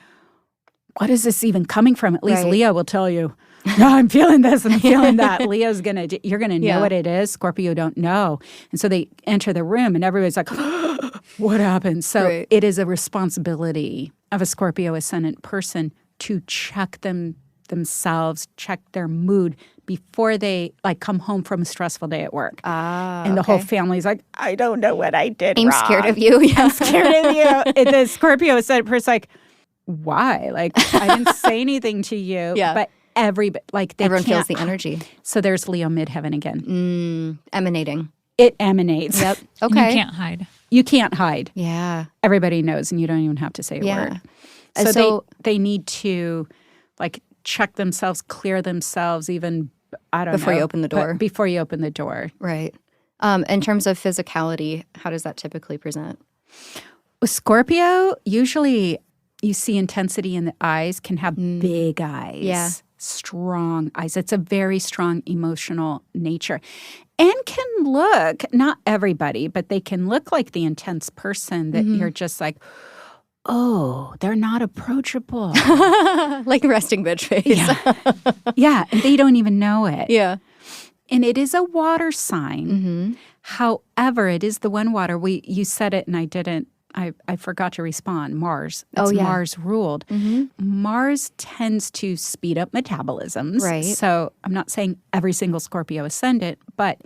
what is this even coming from? At least Right. Leo will tell you, no, I'm feeling this and I'm feeling that. Leo's you're going to know what it is. Scorpio don't know. And so they enter the room and everybody's like, what happened? So it is a responsibility of a Scorpio ascendant person to check themselves, check their mood before they like come home from a stressful day at work. And the whole family's like, I don't know what I did I'm wrong. scared of you. Yeah. I'm scared of you. And the Scorpio ascendant person's like, why? Like, I didn't say anything to you. Yeah. But everyone feels the energy. So there's Leo midheaven again. Emanating. It emanates. Yep. And Okay. you can't hide. You can't hide. Yeah. Everybody knows, and you don't even have to say a word. So they need to like check themselves, clear themselves, even Before you open the door. Before you open the door. Right. In terms of physicality, how does that typically present? With Scorpio, usually you see intensity in the eyes, can have big eyes, strong eyes. It's a very strong emotional nature. And can look, not everybody, but they can look like the intense person that you're just like, oh, they're not approachable. Like resting bitch face. Yeah, and they don't even know it. Yeah. And it is a water sign. However, it is the one water. You said it and I didn't I forgot to respond. Mars. It's Mars ruled. Mars tends to speed up metabolisms. Right. So I'm not saying every single Scorpio ascendant, but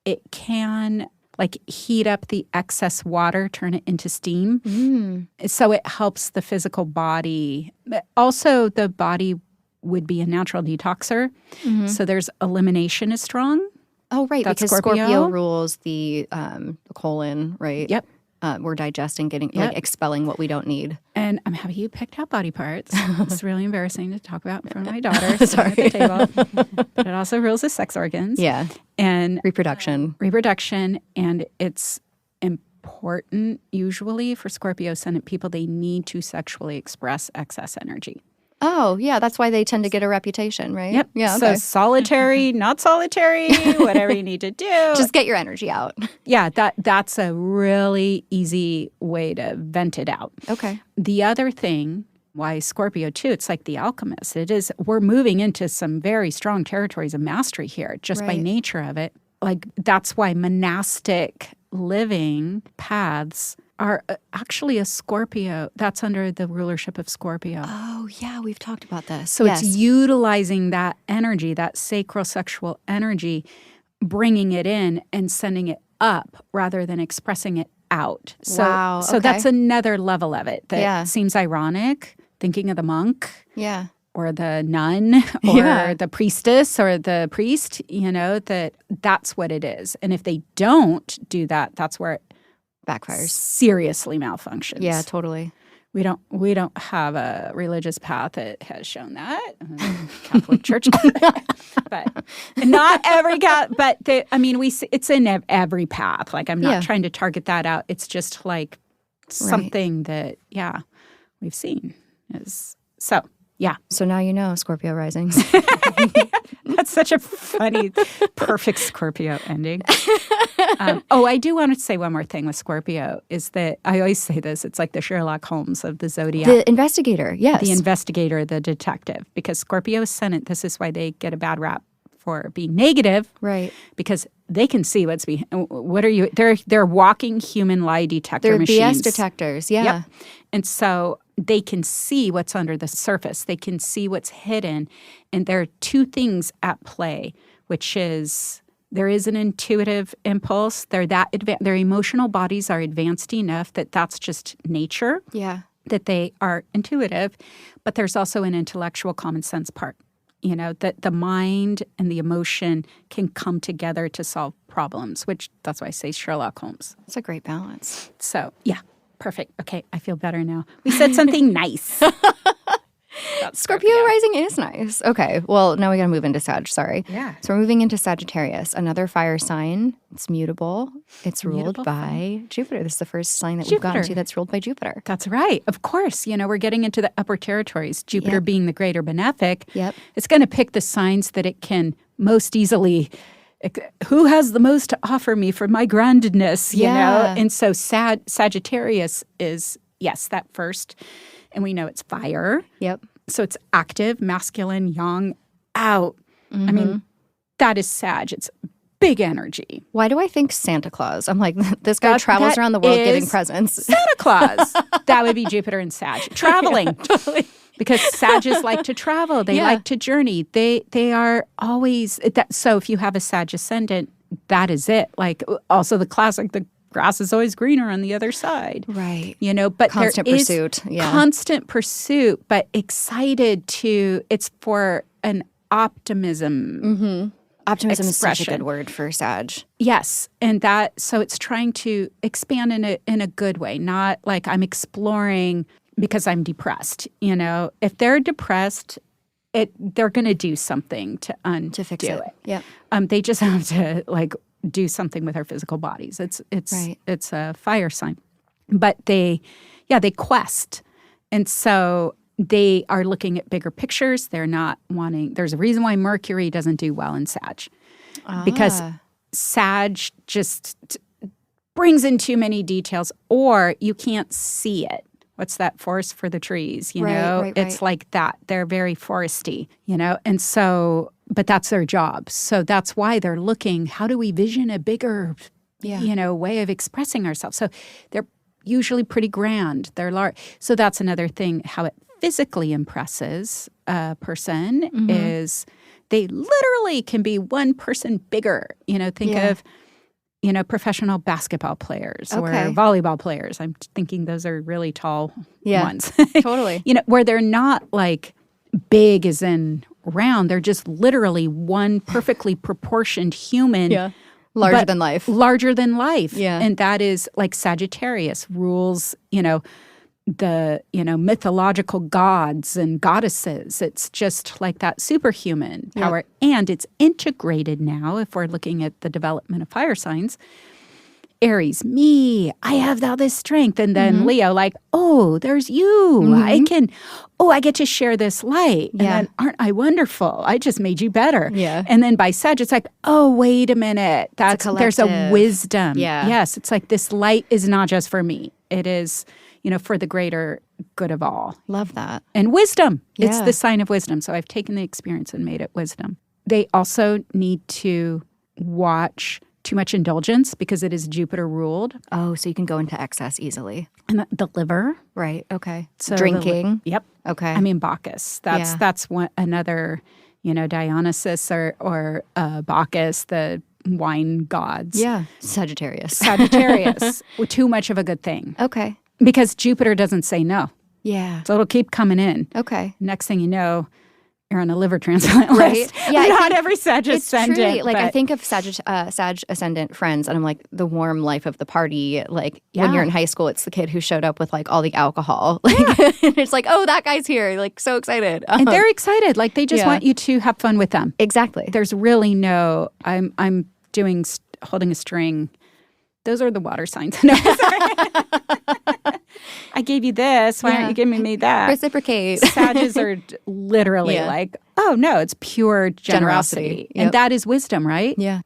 it can like heat up the excess water, turn it into steam. So it helps the physical body. Also, the body would be a natural detoxer. So there's elimination is strong. Oh, right, That's because Scorpio rules the colon, right? Yep. We're digesting, like expelling what we don't need. And I'm happy you picked out body parts. It's really embarrassing to talk about in front of my daughter. Sorry. At the table. But it also rules the sex organs. Yeah. And reproduction. And it's important usually for Scorpio ascendant people. They need to sexually express excess energy. Oh, yeah. That's why they tend to get a reputation, right? Yep. Yeah. So Okay. solitary, not solitary, whatever you need to do. Just get your energy out. Yeah, that's a really easy way to vent it out. Okay. The other thing, why Scorpio too, it's like the alchemist. We're moving into some very strong territories of mastery here, just by nature of it. Like that's why monastic living paths are actually a Scorpio. That's under the rulership of Scorpio. Oh, yeah. We've talked about this. So it's utilizing that energy, that sacral sexual energy, bringing it in and sending it up rather than expressing it out. So, Wow. So Okay. that's another level of it that seems ironic, thinking of the monk. Yeah. Or the nun or the priestess or the priest, that's what it is. And if they don't do that, that's where it Backfires. seriously malfunctions. Yeah, totally. We don't have a religious path that has shown that. Catholic Church, but not every but we see it's in every path. Like I'm not trying to target that out. It's just like something that we've seen is so. Yeah. So now you know, Scorpio risings. That's such a funny, perfect Scorpio ending. I do want to say one more thing with Scorpio is that I always say this. It's like the Sherlock Holmes of the zodiac. The investigator, yes. The investigator, the detective. Because Scorpio ascendant, this is why they get a bad rap for being negative. Right. Because they can see what's what are you? They're walking human lie detector machines. They're BS detectors, yeah. Yep. And so they can see what's under the surface. They can see what's hidden. And there are two things at play, which is there is an intuitive impulse. Their emotional bodies are advanced enough that that's just nature. Yeah. That they are intuitive. But there's also an intellectual common sense part. That the mind and the emotion can come together to solve problems, which that's why I say Sherlock Holmes. It's a great balance. So, yeah, perfect. Okay, I feel better now. We said something nice. Scorpio rising is nice. Okay, well, now we got to move into Sag, sorry. Yeah. So we're moving into Sagittarius, another fire sign. It's mutable. It's ruled by Jupiter. This is the first sign that we've gotten to that's ruled by Jupiter. That's right. Of course, we're getting into the upper territories. Jupiter being the greater benefic. Yep. It's going to pick the signs that it can most easily who has the most to offer me for my grandness, you know? And so Sagittarius is, yes, that first. And we know it's fire. Yep. So it's active, masculine, yang, out. I mean, that is Sag. It's big energy. Why do I think Santa Claus? I'm like, this guy travels around the world giving presents. Santa Claus. That would be Jupiter and Sag. Traveling. Yeah, totally. Because Sages like to travel. They like to journey. They are always that. So if you have a Sag ascendant, that is it. Like also the classic, the grass is always greener on the other side. Right. But constant there pursuit. Is constant pursuit, but excited it's for an optimism. Mm-hmm. Optimism expression. is such a good word for Sag. Yes. And so it's trying to expand in a good way, not like I'm exploring because I'm depressed. If they're depressed, they're going to do something to fix it. Yeah. They just have to do something with our physical bodies. It's a fire sign. But they quest. And so they are looking at bigger pictures. They're not wanting, there's a reason why Mercury doesn't do well in Sag. Because Sag just brings in too many details or you can't see it. What's that forest for the trees, you know? Right. It's like that. They're very foresty, And so, but that's their job. So that's why they're looking, how do we vision a bigger, way of expressing ourselves? So they're usually pretty grand. They're large. So that's another thing. How it physically impresses a person is they literally can be one person bigger. Think of, professional basketball players or volleyball players. I'm thinking those are really tall ones. Totally. Where they're not like big as in round. They're just literally one perfectly proportioned human. Yeah. Larger than life. Larger than life. Yeah. And that is like Sagittarius rules, the, mythological gods and goddesses. It's just like that superhuman power. And it's integrated now, if we're looking at the development of fire signs. Aries, me, I have thou this strength. And then Leo, like, oh, there's you. I get to share this light. And then, aren't I wonderful? I just made you better. Yeah. And then by Sag, it's like, oh, wait a minute. There's a wisdom. Yeah. Yes, it's like this light is not just for me. It is, for the greater good of all. Love that. And wisdom. Yeah. It's the sign of wisdom. So I've taken the experience and made it wisdom. They also need to watch too much indulgence because it is Jupiter ruled. Oh, so you can go into excess easily. And the liver. Right. Okay. So drinking. Yep. Okay. I mean, Bacchus. That's one, another, Dionysus or Bacchus, the wine gods. Yeah. Sagittarius. Too much of a good thing. Okay. Because Jupiter doesn't say no. Yeah. So it'll keep coming in. Okay. Next thing you know, you're on a liver transplant Right. list. Yeah, Not every Sag Ascendant. Truly, like, I think of Sag Ascendant friends, and I'm like, the warm life of the party. Like, when you're in high school, it's the kid who showed up with, like, all the alcohol. Like, and it's like, oh, that guy's here. Like, so excited. And they're excited. Like, they just want you to have fun with them. Exactly. There's really no, I'm holding a string. Those are the water signs. No, I gave you this. Why aren't you giving me that? Reciprocate. Sages are literally like, oh, no, it's pure generosity. Yep. And that is wisdom, right? Yeah.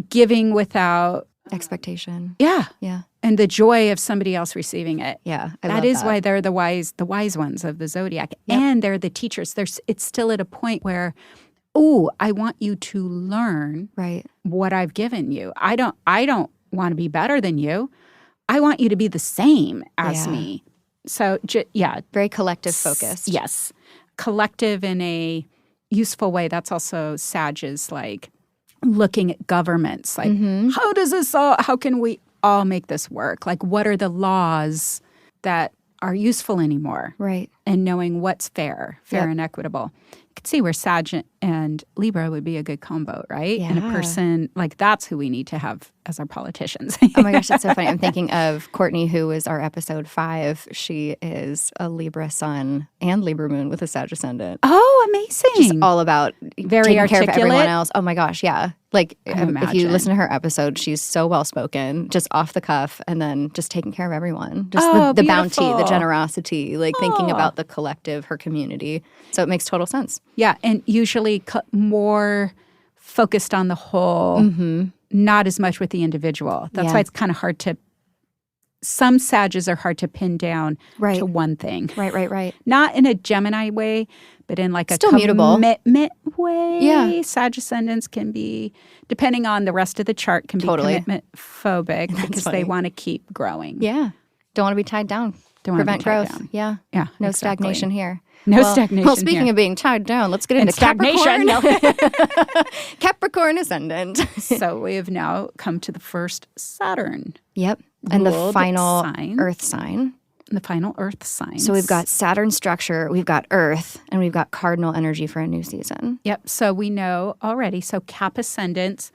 Giving without expectation. Yeah. Yeah. And the joy of somebody else receiving it. Yeah. That is why they're the wise ones of the zodiac. Yep. And they're the teachers. It's still at a point where, oh, I want you to learn what I've given you. I don't want to be better than you. I want you to be the same as me. So, very collective focused. Yes. Collective in a useful way. That's also Sag's, like, looking at governments. Like, how can we all make this work? Like, what are the laws that are useful anymore? Right. And knowing what's fair and equitable. You could see where Sag and Libra would be a good combo, right? Yeah. And a person, like, that's who we need to have as our politicians. Oh my gosh, that's so funny. I'm thinking of Courtney, who was our episode 5. She is a Libra sun and Libra moon with a Sag ascendant. Oh, amazing. She's all about very taking articulate. care of everyone else. Oh my gosh, yeah. Like, if you imagine. listen to her episode, she's so well-spoken, just off the cuff, and then just taking care of everyone. Just the bounty, the generosity, like thinking about the collective, her community. So it makes total sense. Yeah, and usually more focused on the whole, not as much with the individual. That's why it's kind of hard to, some Sages are hard to pin down to one thing. Right. Not in a Gemini way, but in like Still a mutable commitment way. Yeah. Sag ascendants can be, depending on the rest of the chart, can be commitment phobic because they want to keep growing. Yeah. Don't want to be tied down. Prevent growth. Down. Yeah. Yeah. No stagnation here. No stagnation. Well, speaking of being tied down, let's get into stagnation. Capricorn. Capricorn ascendant. So we have now come to the first Saturn. Yep. And the final sign. Earth sign. The final Earth sign. So we've got Saturn structure, we've got Earth, and we've got cardinal energy for a new season. Yep. So we know already. So Cap ascendants,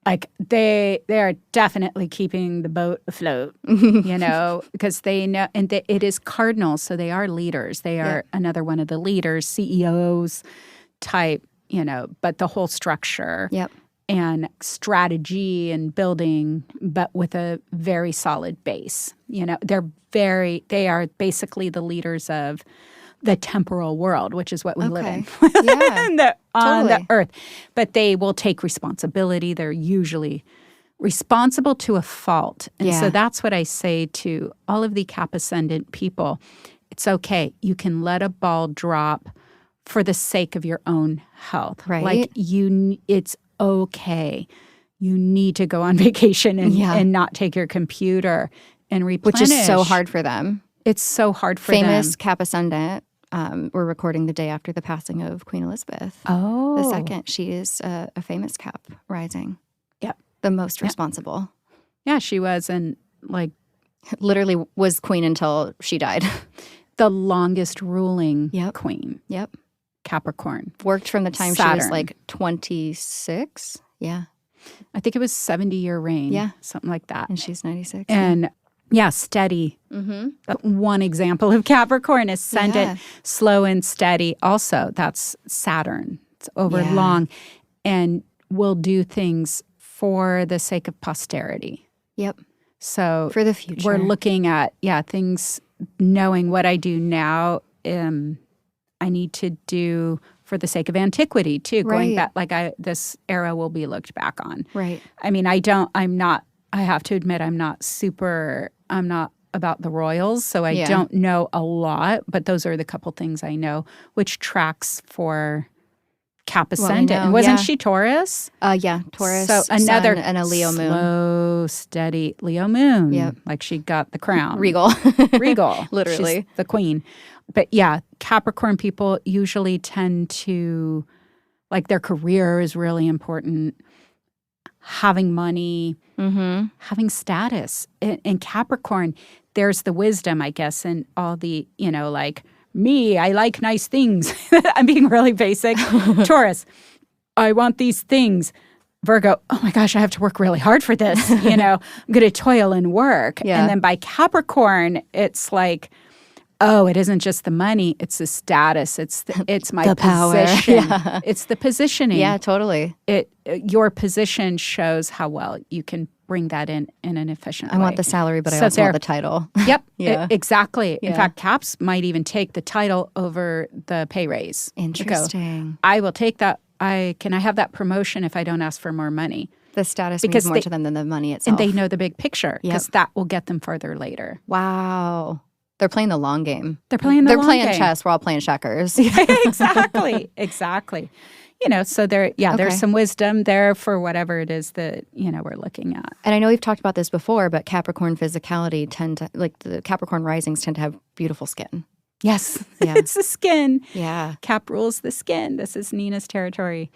like they are definitely keeping the boat afloat, because they know, and it is cardinal, so they are leaders. They are another one of the leaders, CEOs type, but the whole structure and strategy and building, but with a very solid base. They are basically the leaders of the temporal world, which is what we live in on the earth. But they will take responsibility. They're usually responsible to a fault. And so that's what I say to all of the Cap ascendant people. It's okay. You can let a ball drop for the sake of your own health. Right. Like it's okay. You need to go on vacation and not take your computer. and replenish. Which is so hard for them. It's so hard for Famous them. Cap Ascendant. We're recording the day after the passing of Queen Elizabeth. Oh. The second. She is a famous Cap rising. Yep. The most responsible. Yeah, she was. And like literally was queen until she died. the longest ruling queen. Yep. Capricorn. Worked from the time Saturn. she was like 26. Yeah. I think it was 70-year reign. Yeah. Something like that. And she's 96. And steady. Mm-hmm. One example of Capricorn, ascendant, slow and steady. Also, that's Saturn. It's over long and will do things for the sake of posterity. Yep. So for the future. We're looking at, things, knowing what I do now, I need to do for the sake of antiquity too. Going back, this era will be looked back on. Right. I mean, I have to admit, I'm not about the royals, so I don't know a lot, but those are the couple things I know, which tracks for Cap Ascendant. And wasn't she Taurus? Yeah, Taurus. So another sun and a Leo moon. Slow, steady Leo moon. Yep. Like she got the crown. Regal. Literally. She's the queen. But Capricorn people usually tend to, like, their career is really important. Having money, having status. In Capricorn, there's the wisdom, I guess, and all the, like, me, I like nice things. I'm being really basic. Taurus, I want these things. Virgo, oh my gosh, I have to work really hard for this. I'm going to toil and work. Yeah. And then by Capricorn, it's like, oh, it isn't just the money, it's the status, it's my the power. position. Yeah. It's the positioning. Yeah, totally. Your position shows how well you can bring that in an efficient way. I want the salary, but I also want the title. Yep, Yeah. Exactly. Yeah. In fact, Caps might even take the title over the pay raise. Interesting. I will take that. Can I have that promotion if I don't ask for more money? The status means more to them than the money itself. And they know the big picture because that will get them further later. Wow. They're playing the long game. They're playing They're playing chess. We're all playing checkers. Exactly. So there's Okay. some wisdom there for whatever it is that, we're looking at. And I know we've talked about this before, but Capricorn physicality the Capricorn risings tend to have beautiful skin. Yes. Yeah. It's the skin. Yeah. Cap rules the skin. This is Nina's territory.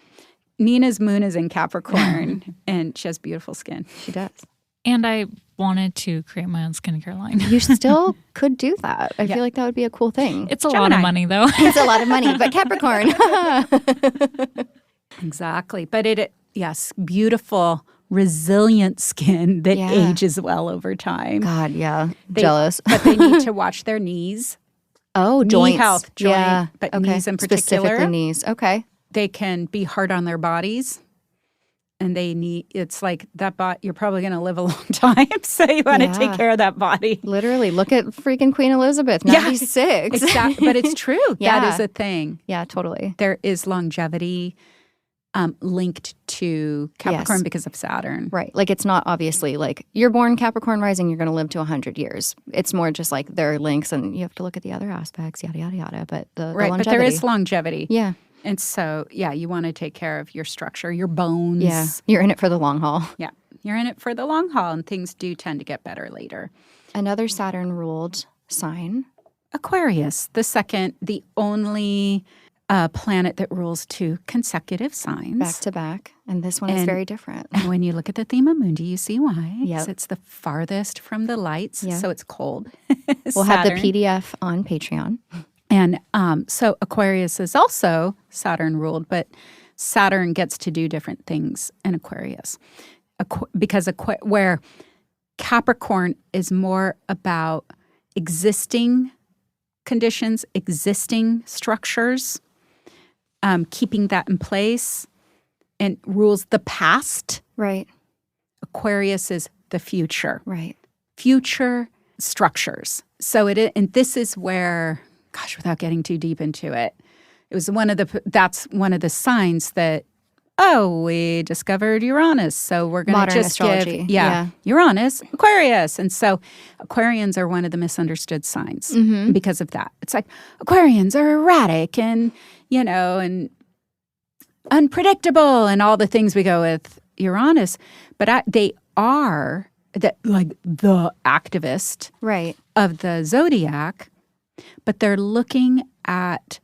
Nina's moon is in Capricorn and she has beautiful skin. She does. And I wanted to create my own skincare line. You still could do that. I feel like that would be a cool thing. It's a lot of money, though. It's a lot of money, but Capricorn. Exactly. But beautiful, resilient skin that ages well over time. God, yeah. Jealous. But they need to watch their knees. Oh, Knee joints. health, Yeah. but Okay. knees in particular. Specifically knees. Okay. They can be hard on their bodies. And it's like that you're probably going to live a long time. So you want to take care of that body. Literally, look at freaking Queen Elizabeth, 96. Exactly. But it's true. Yeah. That is a thing. Yeah, totally. There is longevity linked to Capricorn because of Saturn. Right. Like it's not obviously like you're born Capricorn rising, you're going to live to 100 years. It's more just like there are links and you have to look at the other aspects, yada, yada, yada. But the longevity. But there is longevity. Yeah. And so, you want to take care of your structure, your bones. Yeah. You're in it for the long haul. Yeah. You're in it for the long haul, and things do tend to get better later. Another Saturn-ruled sign. Aquarius, the only planet that rules 2 consecutive signs. Back to back. And this one is very different. And when you look at the thema mundi, you see why. Yep. It's the farthest from the lights, so it's cold. We'll have the PDF on Patreon. And so Aquarius is also Saturn ruled, but Saturn gets to do different things in Aquarius. Because where Capricorn is more about existing conditions, existing structures, keeping that in place, and rules the past. Right. Aquarius is the future. Right. Future structures. And this is where, gosh, without getting too deep into it, that's one of the signs that, we discovered Uranus, so we're going to just astrology. give Uranus, Aquarius. And so Aquarians are one of the misunderstood signs because of that. It's like Aquarians are erratic and, and unpredictable and all the things we go with Uranus, but they are the activist Right. of the zodiac, but they're looking at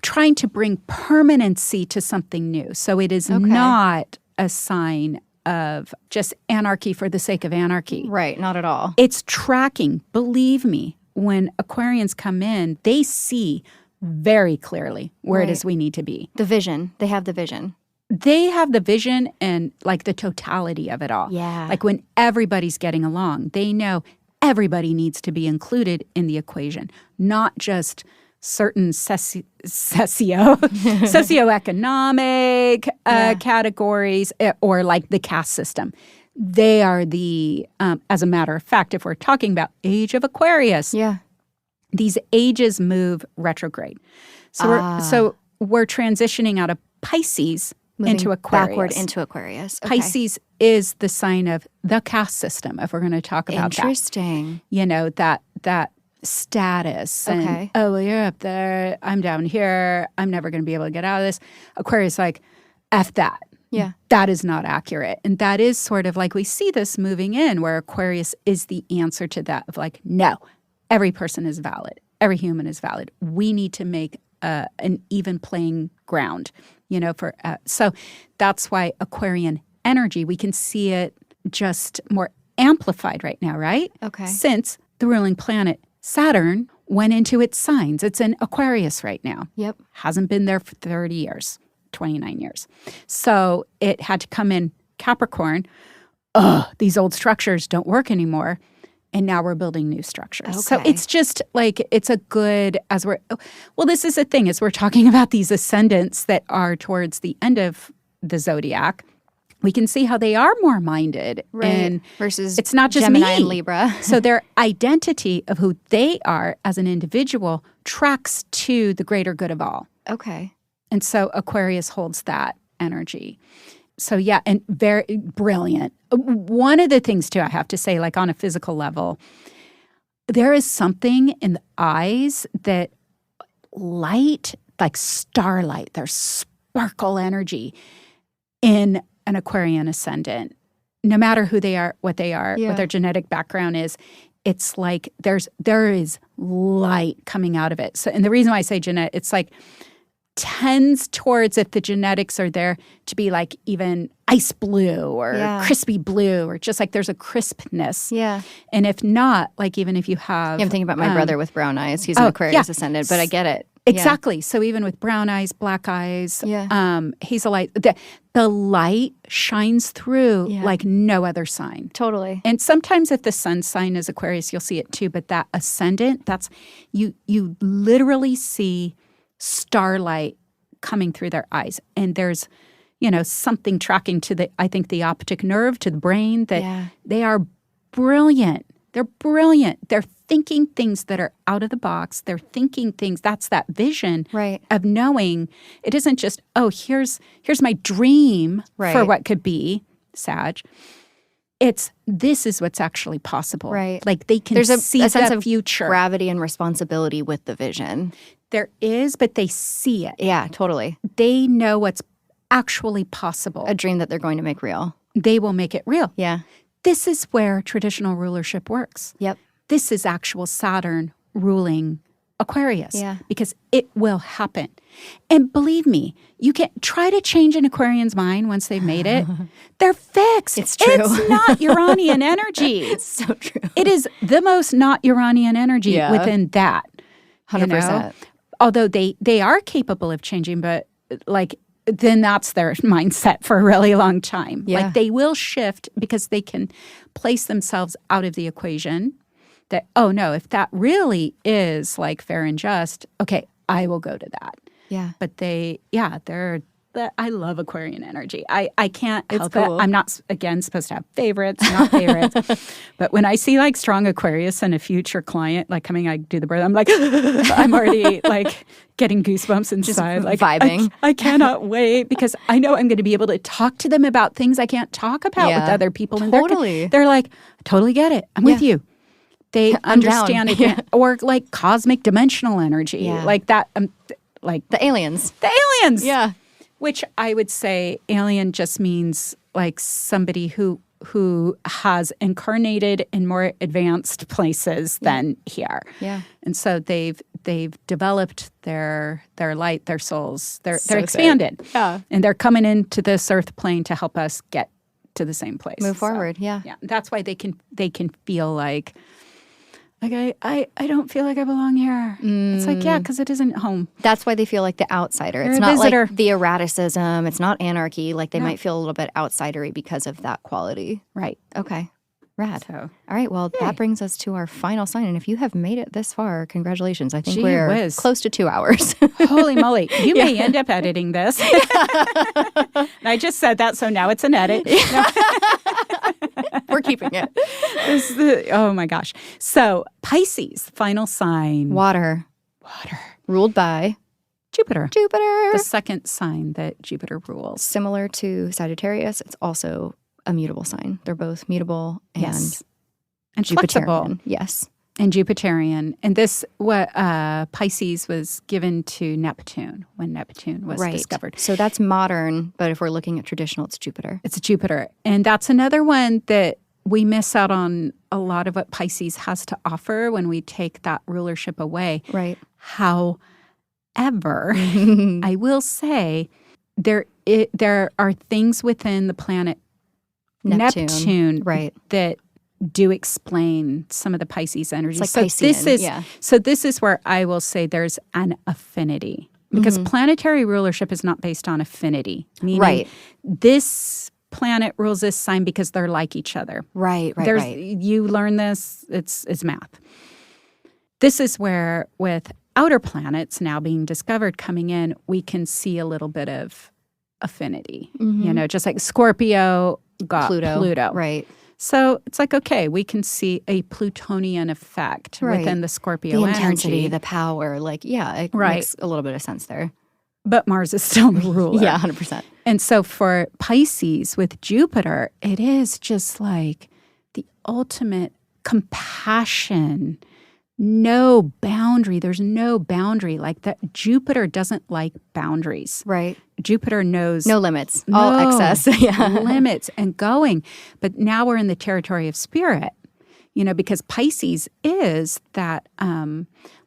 trying to bring permanency to something new. So it is not a sign of just anarchy for the sake of anarchy. Right. Not at all. It's tracking. Believe me, when Aquarians come in, they see very clearly where it is we need to be. The vision. They have the vision. They have the vision and like the totality of it all. Yeah. Like when everybody's getting along, they know everybody needs to be included in the equation, not just certain socioeconomic categories or like the caste system. They are the, as a matter of fact, if we're talking about age of Aquarius, these ages move retrograde. So we're transitioning out of Pisces into Aquarius. Backward into Aquarius. Okay. Pisces is the sign of the caste system, if we're going to talk about that. Interesting. You know, that status. And, oh, well, you're up there. I'm down here. I'm never going to be able to get out of this. Aquarius, like, F that. Yeah. That is not accurate. And that is sort of like we see this moving in where Aquarius is the answer to that of like, no, every person is valid. Every human is valid. We need to make an even playing ground, you know, for so that's why Aquarian energy, we can see it just more amplified right now, right? Okay. Since the ruling planet Saturn went into its signs. It's in Aquarius right now. Yep. Hasn't been there for 30 years, 29 years. So it had to come in Capricorn. These old structures don't work anymore. And now we're building new structures. Okay. So it's just like, it's a good, this is the thing, is we're talking about these ascendants that are towards the end of the zodiac. We can see how they are more minded. Right. And versus it's not just Gemini me. and Libra. So their identity of who they are as an individual tracks to the greater good of all. Okay. And so Aquarius holds that energy. So yeah, and very brilliant. One of the things too, I have to say, like on a physical level, there is something in the eyes that light, like starlight, there's sparkle energy in an Aquarian ascendant. No matter who they are, what their genetic background is, it's like there is light coming out of it. So, and the reason why I say genetic, it's like tends towards, if the genetics are there, to be like even ice blue or crispy blue, or just like there's a crispness. Yeah. And if not, like even if you have... I'm thinking about my brother with brown eyes. He's an Aquarius ascendant, but I get it. Exactly. Yeah. So even with brown eyes, black eyes, hazelite, the light shines through like no other sign. Totally. And sometimes if the sun sign is Aquarius, you'll see it too. But that ascendant, that's you literally see starlight coming through their eyes. And there's, something tracking to the optic nerve, to the brain, that they are brilliant. They're brilliant. They're thinking things that are out of the box. They're thinking things. That's that vision of knowing. It isn't just, here's my dream for what could be, Sag. This is what's actually possible. Right. Like they can see a sense the of future. Gravity and responsibility with the vision. There is, but they see it. Yeah, totally. They know what's actually possible. A dream that they're going to make real. They will make it real. Yeah. This is where traditional rulership works. Yep. This is actual Saturn ruling Aquarius. Yeah. Because it will happen. And believe me, you can try to change an Aquarian's mind once they've made it. They're fixed. It's true. It's not Uranian energy. It's so true. It is the most not Uranian energy within that. 100%. Although they are capable of changing, but then that's their mindset for a really long time. Yeah. Like they will shift because they can place themselves out of the equation that, no, if that really is like fair and just, okay, I will go to that. Yeah. But I love Aquarian energy. I can't help it. I'm not, supposed to have favorites, not favorites. But when I see like strong Aquarius and a future client like coming, I do the birth, I'm like, I'm already like getting goosebumps inside. Just vibing. I cannot wait because I know I'm going to be able to talk to them about things I can't talk about with other people. And they're like, I totally get it. I'm with you. They understand it. Or like cosmic dimensional energy. Yeah. Like that. Like the aliens. The aliens. Yeah. Which I would say alien just means like somebody who who has incarnated in more advanced places than here. Yeah. And so they've developed their light, their souls. They're So expanded. sick. Yeah. And they're coming into this earth plane to help us get to the same place. Move forward. Yeah. Yeah. That's why they can feel like I don't feel like I belong here. It's like, yeah, because it isn't home. That's why they feel like the outsider. You're It's a not visitor. like the erraticism. It's not anarchy. Like they might feel a little bit outsidery because of that quality. Right. Okay. Rad. So, All right. Well, that brings us to our final sign. And if you have made it this far, congratulations. I think Gee we're whiz. close to 2 hours. holy moly. You may end up editing this. And I just said that, so now it's an edit. We're keeping it. Oh my gosh. So Pisces, final sign. Water. Ruled by Jupiter. Jupiter. The second sign that Jupiter rules. Similar to Sagittarius, it's also a mutable sign. They're both mutable and Yes. And flexible. Jupiterian. Yes. And Jupiterian. And this, Pisces was given to Neptune when Neptune was discovered. So that's modern, but if we're looking at traditional, it's Jupiter. It's Jupiter. And that's another one that we miss out on a lot of what Pisces has to offer when we take that rulership away. Right. However, I will say there are things within the planet Neptune right. that do explain some of the Pisces energy. It's like Piscean, So this is where I will say there's an affinity. Because planetary rulership is not based on affinity. Meaning this planet rules this sign because they're like each other. Right. You learn this, it's math. This is where with outer planets now being discovered coming in, we can see a little bit of affinity. You know, just like Scorpio got Pluto. Right. So it's like, okay, we can see a Plutonian effect within the Scorpio the intensity, energy. the power, like, it makes a little bit of sense there. But Mars is still the ruler. Yeah, 100%. And so for Pisces with Jupiter, it is just like the ultimate compassion, no boundary. There's no boundary. Like that Jupiter doesn't like boundaries. Right. Jupiter knows No limits. All excess. limits and going. But now we're in the territory of spirit, because Pisces is that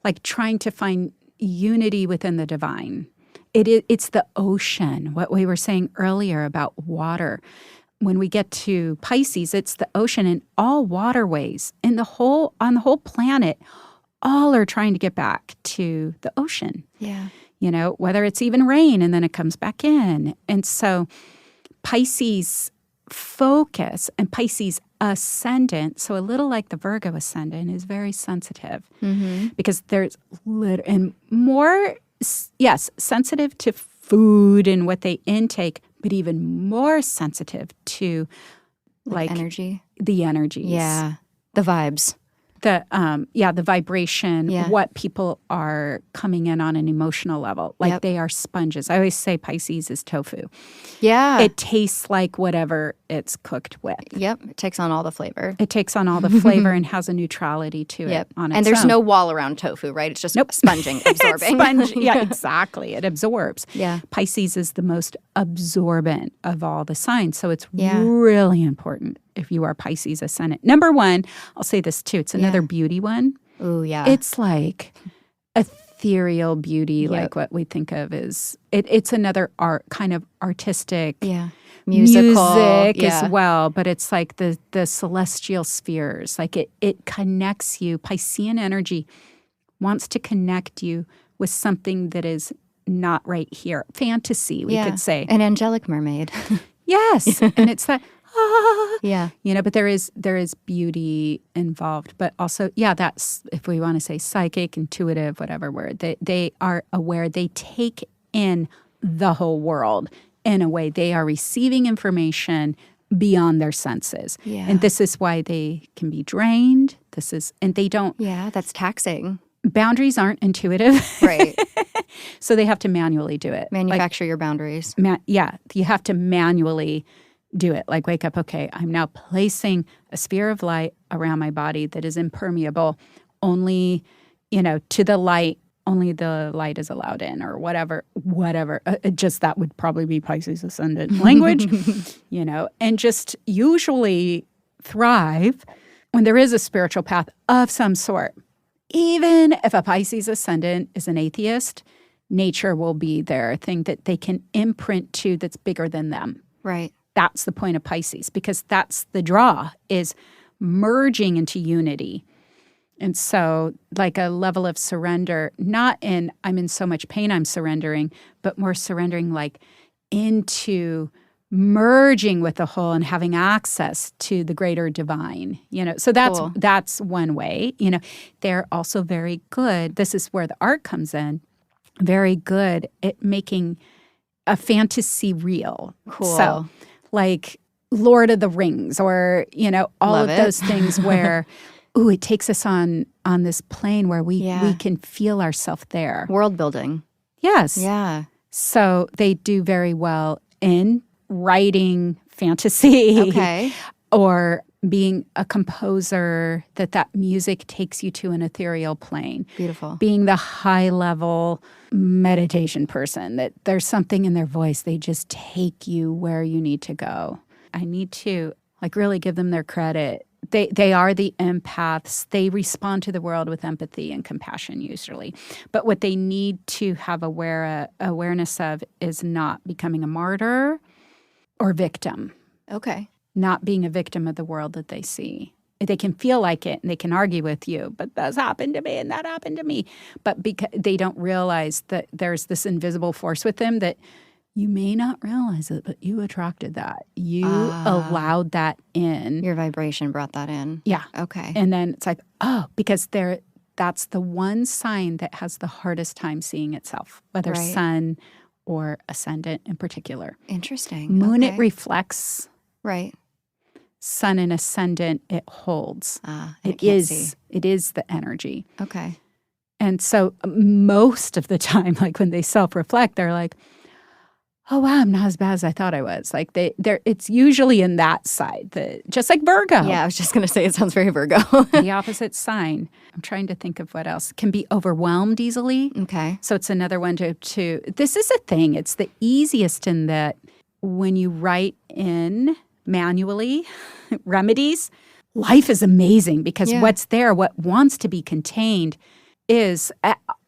like trying to find unity within the divine. It's the ocean, what we were saying earlier about water. When we get to Pisces, it's the ocean and all waterways on the whole planet, all are trying to get back to the ocean. Yeah. Whether it's even rain and then it comes back in. And so Pisces focus and Pisces ascendant, so a little like the Virgo ascendant, is very sensitive because there's and more, sensitive to food and what they intake, but even more sensitive to like energy. The energies. Yeah. The vibes. The vibration, Yeah. what people are coming in on an emotional level. Like they are sponges. I always say Pisces is tofu. Yeah. It tastes like whatever it's cooked with. Yep. It takes on all the flavor. It takes on all the flavor and has a neutrality to it on its And there's own. no wall around tofu, right? It's just sponging, absorbing. Yeah, exactly. It absorbs. Yeah. Pisces is the most absorbent of all the signs. So it's really important if you are Pisces ascendant. Number one, I'll say this too, it's another beauty one. Ooh, yeah. It's like ethereal beauty, like what we think of as, it's another art, kind of artistic. Musical. Music as well, but it's like the celestial spheres. Like it connects you. Piscean energy wants to connect you with something that is not right here. Fantasy, we could say. An angelic mermaid. Yes. And it's that, Yeah. but there is beauty involved. But also, that's, if we want to say psychic, intuitive, whatever word, they are aware. They take in the whole world in a way. They are receiving information beyond their senses. Yeah. And this is why they can be drained. And they don't. Yeah, that's taxing. Boundaries aren't intuitive. Right. So they have to manually do it. Manufacture your boundaries. You have to manually do it. Like wake up, okay, I'm now placing a sphere of light around my body that is impermeable only, to the light only the light is allowed in, or whatever. Just that would probably be Pisces ascendant language, and just usually thrive when there is a spiritual path of some sort. Even if a Pisces ascendant is an atheist, nature will be their thing that they can imprint to that's bigger than them. Right. That's the point of Pisces, because that's the draw, is merging into unity. And so like a level of surrender, not in I'm in so much pain I'm surrendering, but more surrendering like into merging with the whole and having access to the greater divine, So that's one way. They're also very good. This is where the art comes in. Very good at making a fantasy real. Cool. So like Lord of the Rings, or, all Love of it. those things where, it takes us on this plane where we can feel ourselves there. World building. Yes. Yeah. So they do very well in writing fantasy. Okay. Or being a composer, that music takes you to an ethereal plane. Beautiful. Being the high-level meditation person, that there's something in their voice. They just take you where you need to go. I need to really give them their credit. They are the empaths. They respond to the world with empathy and compassion usually. But what they need to have awareness of is not becoming a martyr or victim. Okay. Not being a victim of the world that they see. They can feel like it and they can argue with you, but this happened to me and that happened to me. But because they don't realize that there's this invisible force with them that you may not realize it, but you attracted that. You allowed that in. Your vibration brought that in. Yeah. Okay. And then it's like, because that's the one sign that has the hardest time seeing itself, whether Right. sun or ascendant in particular. Interesting. Moon, okay. it reflects. Right. Sun and ascendant, it holds. It is. It is the energy. Okay. And so most of the time, like when they self-reflect, they're like, oh, wow, I'm not as bad as I thought I was. Like it's usually in that side, just like Virgo. Yeah, I was just going to say it sounds very Virgo. The opposite sign. I'm trying to think of what else. Can be overwhelmed easily. Okay. So it's another one to this is a thing. It's the easiest in that when you write in manually remedies, life is amazing because what's there, what wants to be contained is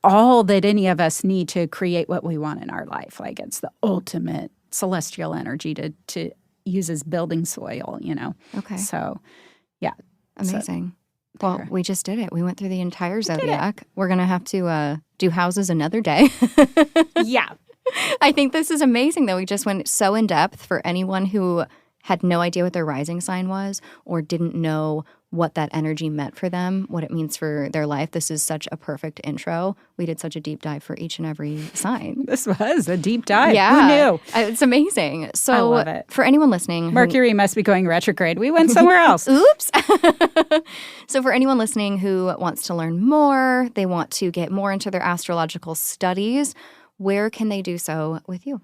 all that any of us need to create what we want in our life. Like it's the ultimate celestial energy to use as building soil, Okay. So, yeah. Amazing. Well, we just did it. We went through the entire zodiac. We're going to have to do houses another day. Yeah. I think this is amazing, though. We just went so in depth for anyone who had no idea what their rising sign was or didn't know what that energy meant for them, what it means for their life. This is such a perfect intro. We did such a deep dive for each and every sign. This was a deep dive. Yeah. Who knew? It's amazing. So I love it. For anyone listening, Mercury must be going retrograde. We went somewhere else. Oops. So for anyone listening who wants to learn more, they want to get more into their astrological studies, where can they do so with you?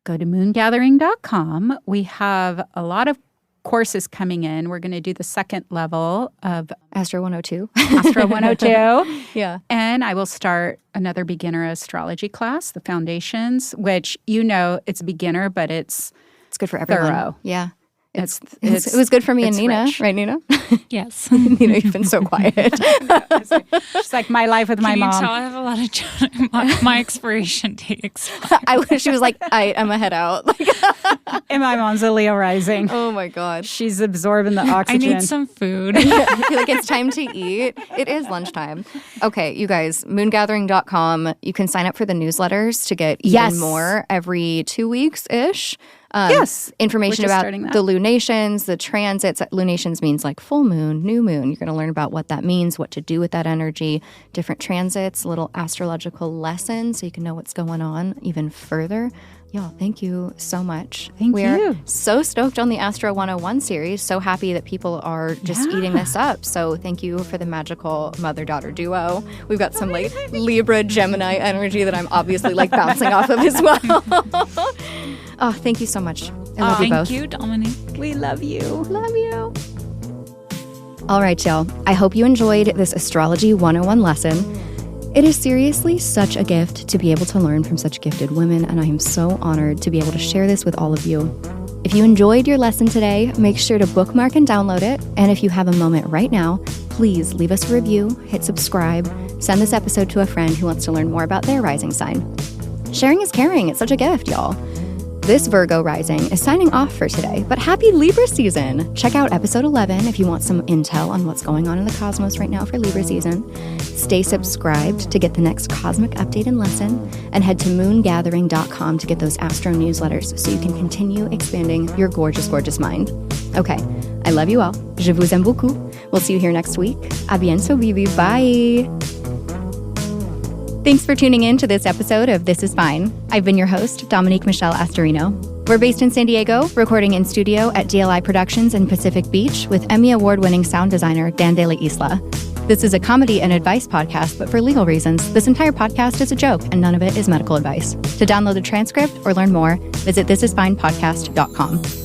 Go to moongathering.com. We have a lot of courses coming in. We're going to do the second level of Astro 102. Astro 102. Yeah. And I will start another beginner astrology class, the foundations, which it's beginner, but it's good for everyone. thorough. Yeah. It It's was good for me and it's Nina, rich. right, Nina? Yes. Nina, you've been so quiet. It's like my life with my Can you mom. tell I have a lot of my expiration date expired. I wish she was like, I'm a head out. And my mom's a Leo rising. Oh my God. She's absorbing the I oxygen. need some food. Like it's time to eat. It is lunchtime. Okay, you guys, moongathering.com. You can sign up for the newsletters to get even more every 2 weeks-ish. Yes. Information We're just about starting that. the lunations, the transits. Lunations means like full moon, new moon. You're going to learn about what that means, what to do with that energy, different transits, little astrological lessons so you can know what's going on even further. Y'all, thank you so much. We're so stoked on the Astro 101 series. So happy that people are just eating this up. So thank you for the magical mother-daughter duo. We've got some like Libra, Gemini energy that I'm obviously like bouncing off of as well. Oh, thank you so much. I love you both. Thank you, Dominique. We love you. Love you. All right, y'all. I hope you enjoyed this Astrology 101 lesson. It is seriously such a gift to be able to learn from such gifted women, and I am so honored to be able to share this with all of you. If you enjoyed your lesson today, make sure to bookmark and download it. And if you have a moment right now, please leave us a review, hit subscribe, send this episode to a friend who wants to learn more about their rising sign. Sharing is caring. It's such a gift, y'all. This Virgo rising is signing off for today, but happy Libra season. Check out episode 11 if you want some intel on what's going on in the cosmos right now for Libra season. Stay subscribed to get the next cosmic update and lesson, and head to moongathering.com to get those astro newsletters so you can continue expanding your gorgeous, gorgeous mind. Okay, I love you all. Je vous aime beaucoup. We'll see you here next week. A bientôt, baby. Bye. Thanks for tuning in to this episode of This Is Fine. I've been your host, Dominique Michelle Astorino. We're based in San Diego, recording in studio at DLI Productions in Pacific Beach with Emmy Award-winning sound designer Dan De La Isla. This is a comedy and advice podcast, but for legal reasons, this entire podcast is a joke and none of it is medical advice. To download the transcript or learn more, visit thisisfinepodcast.com.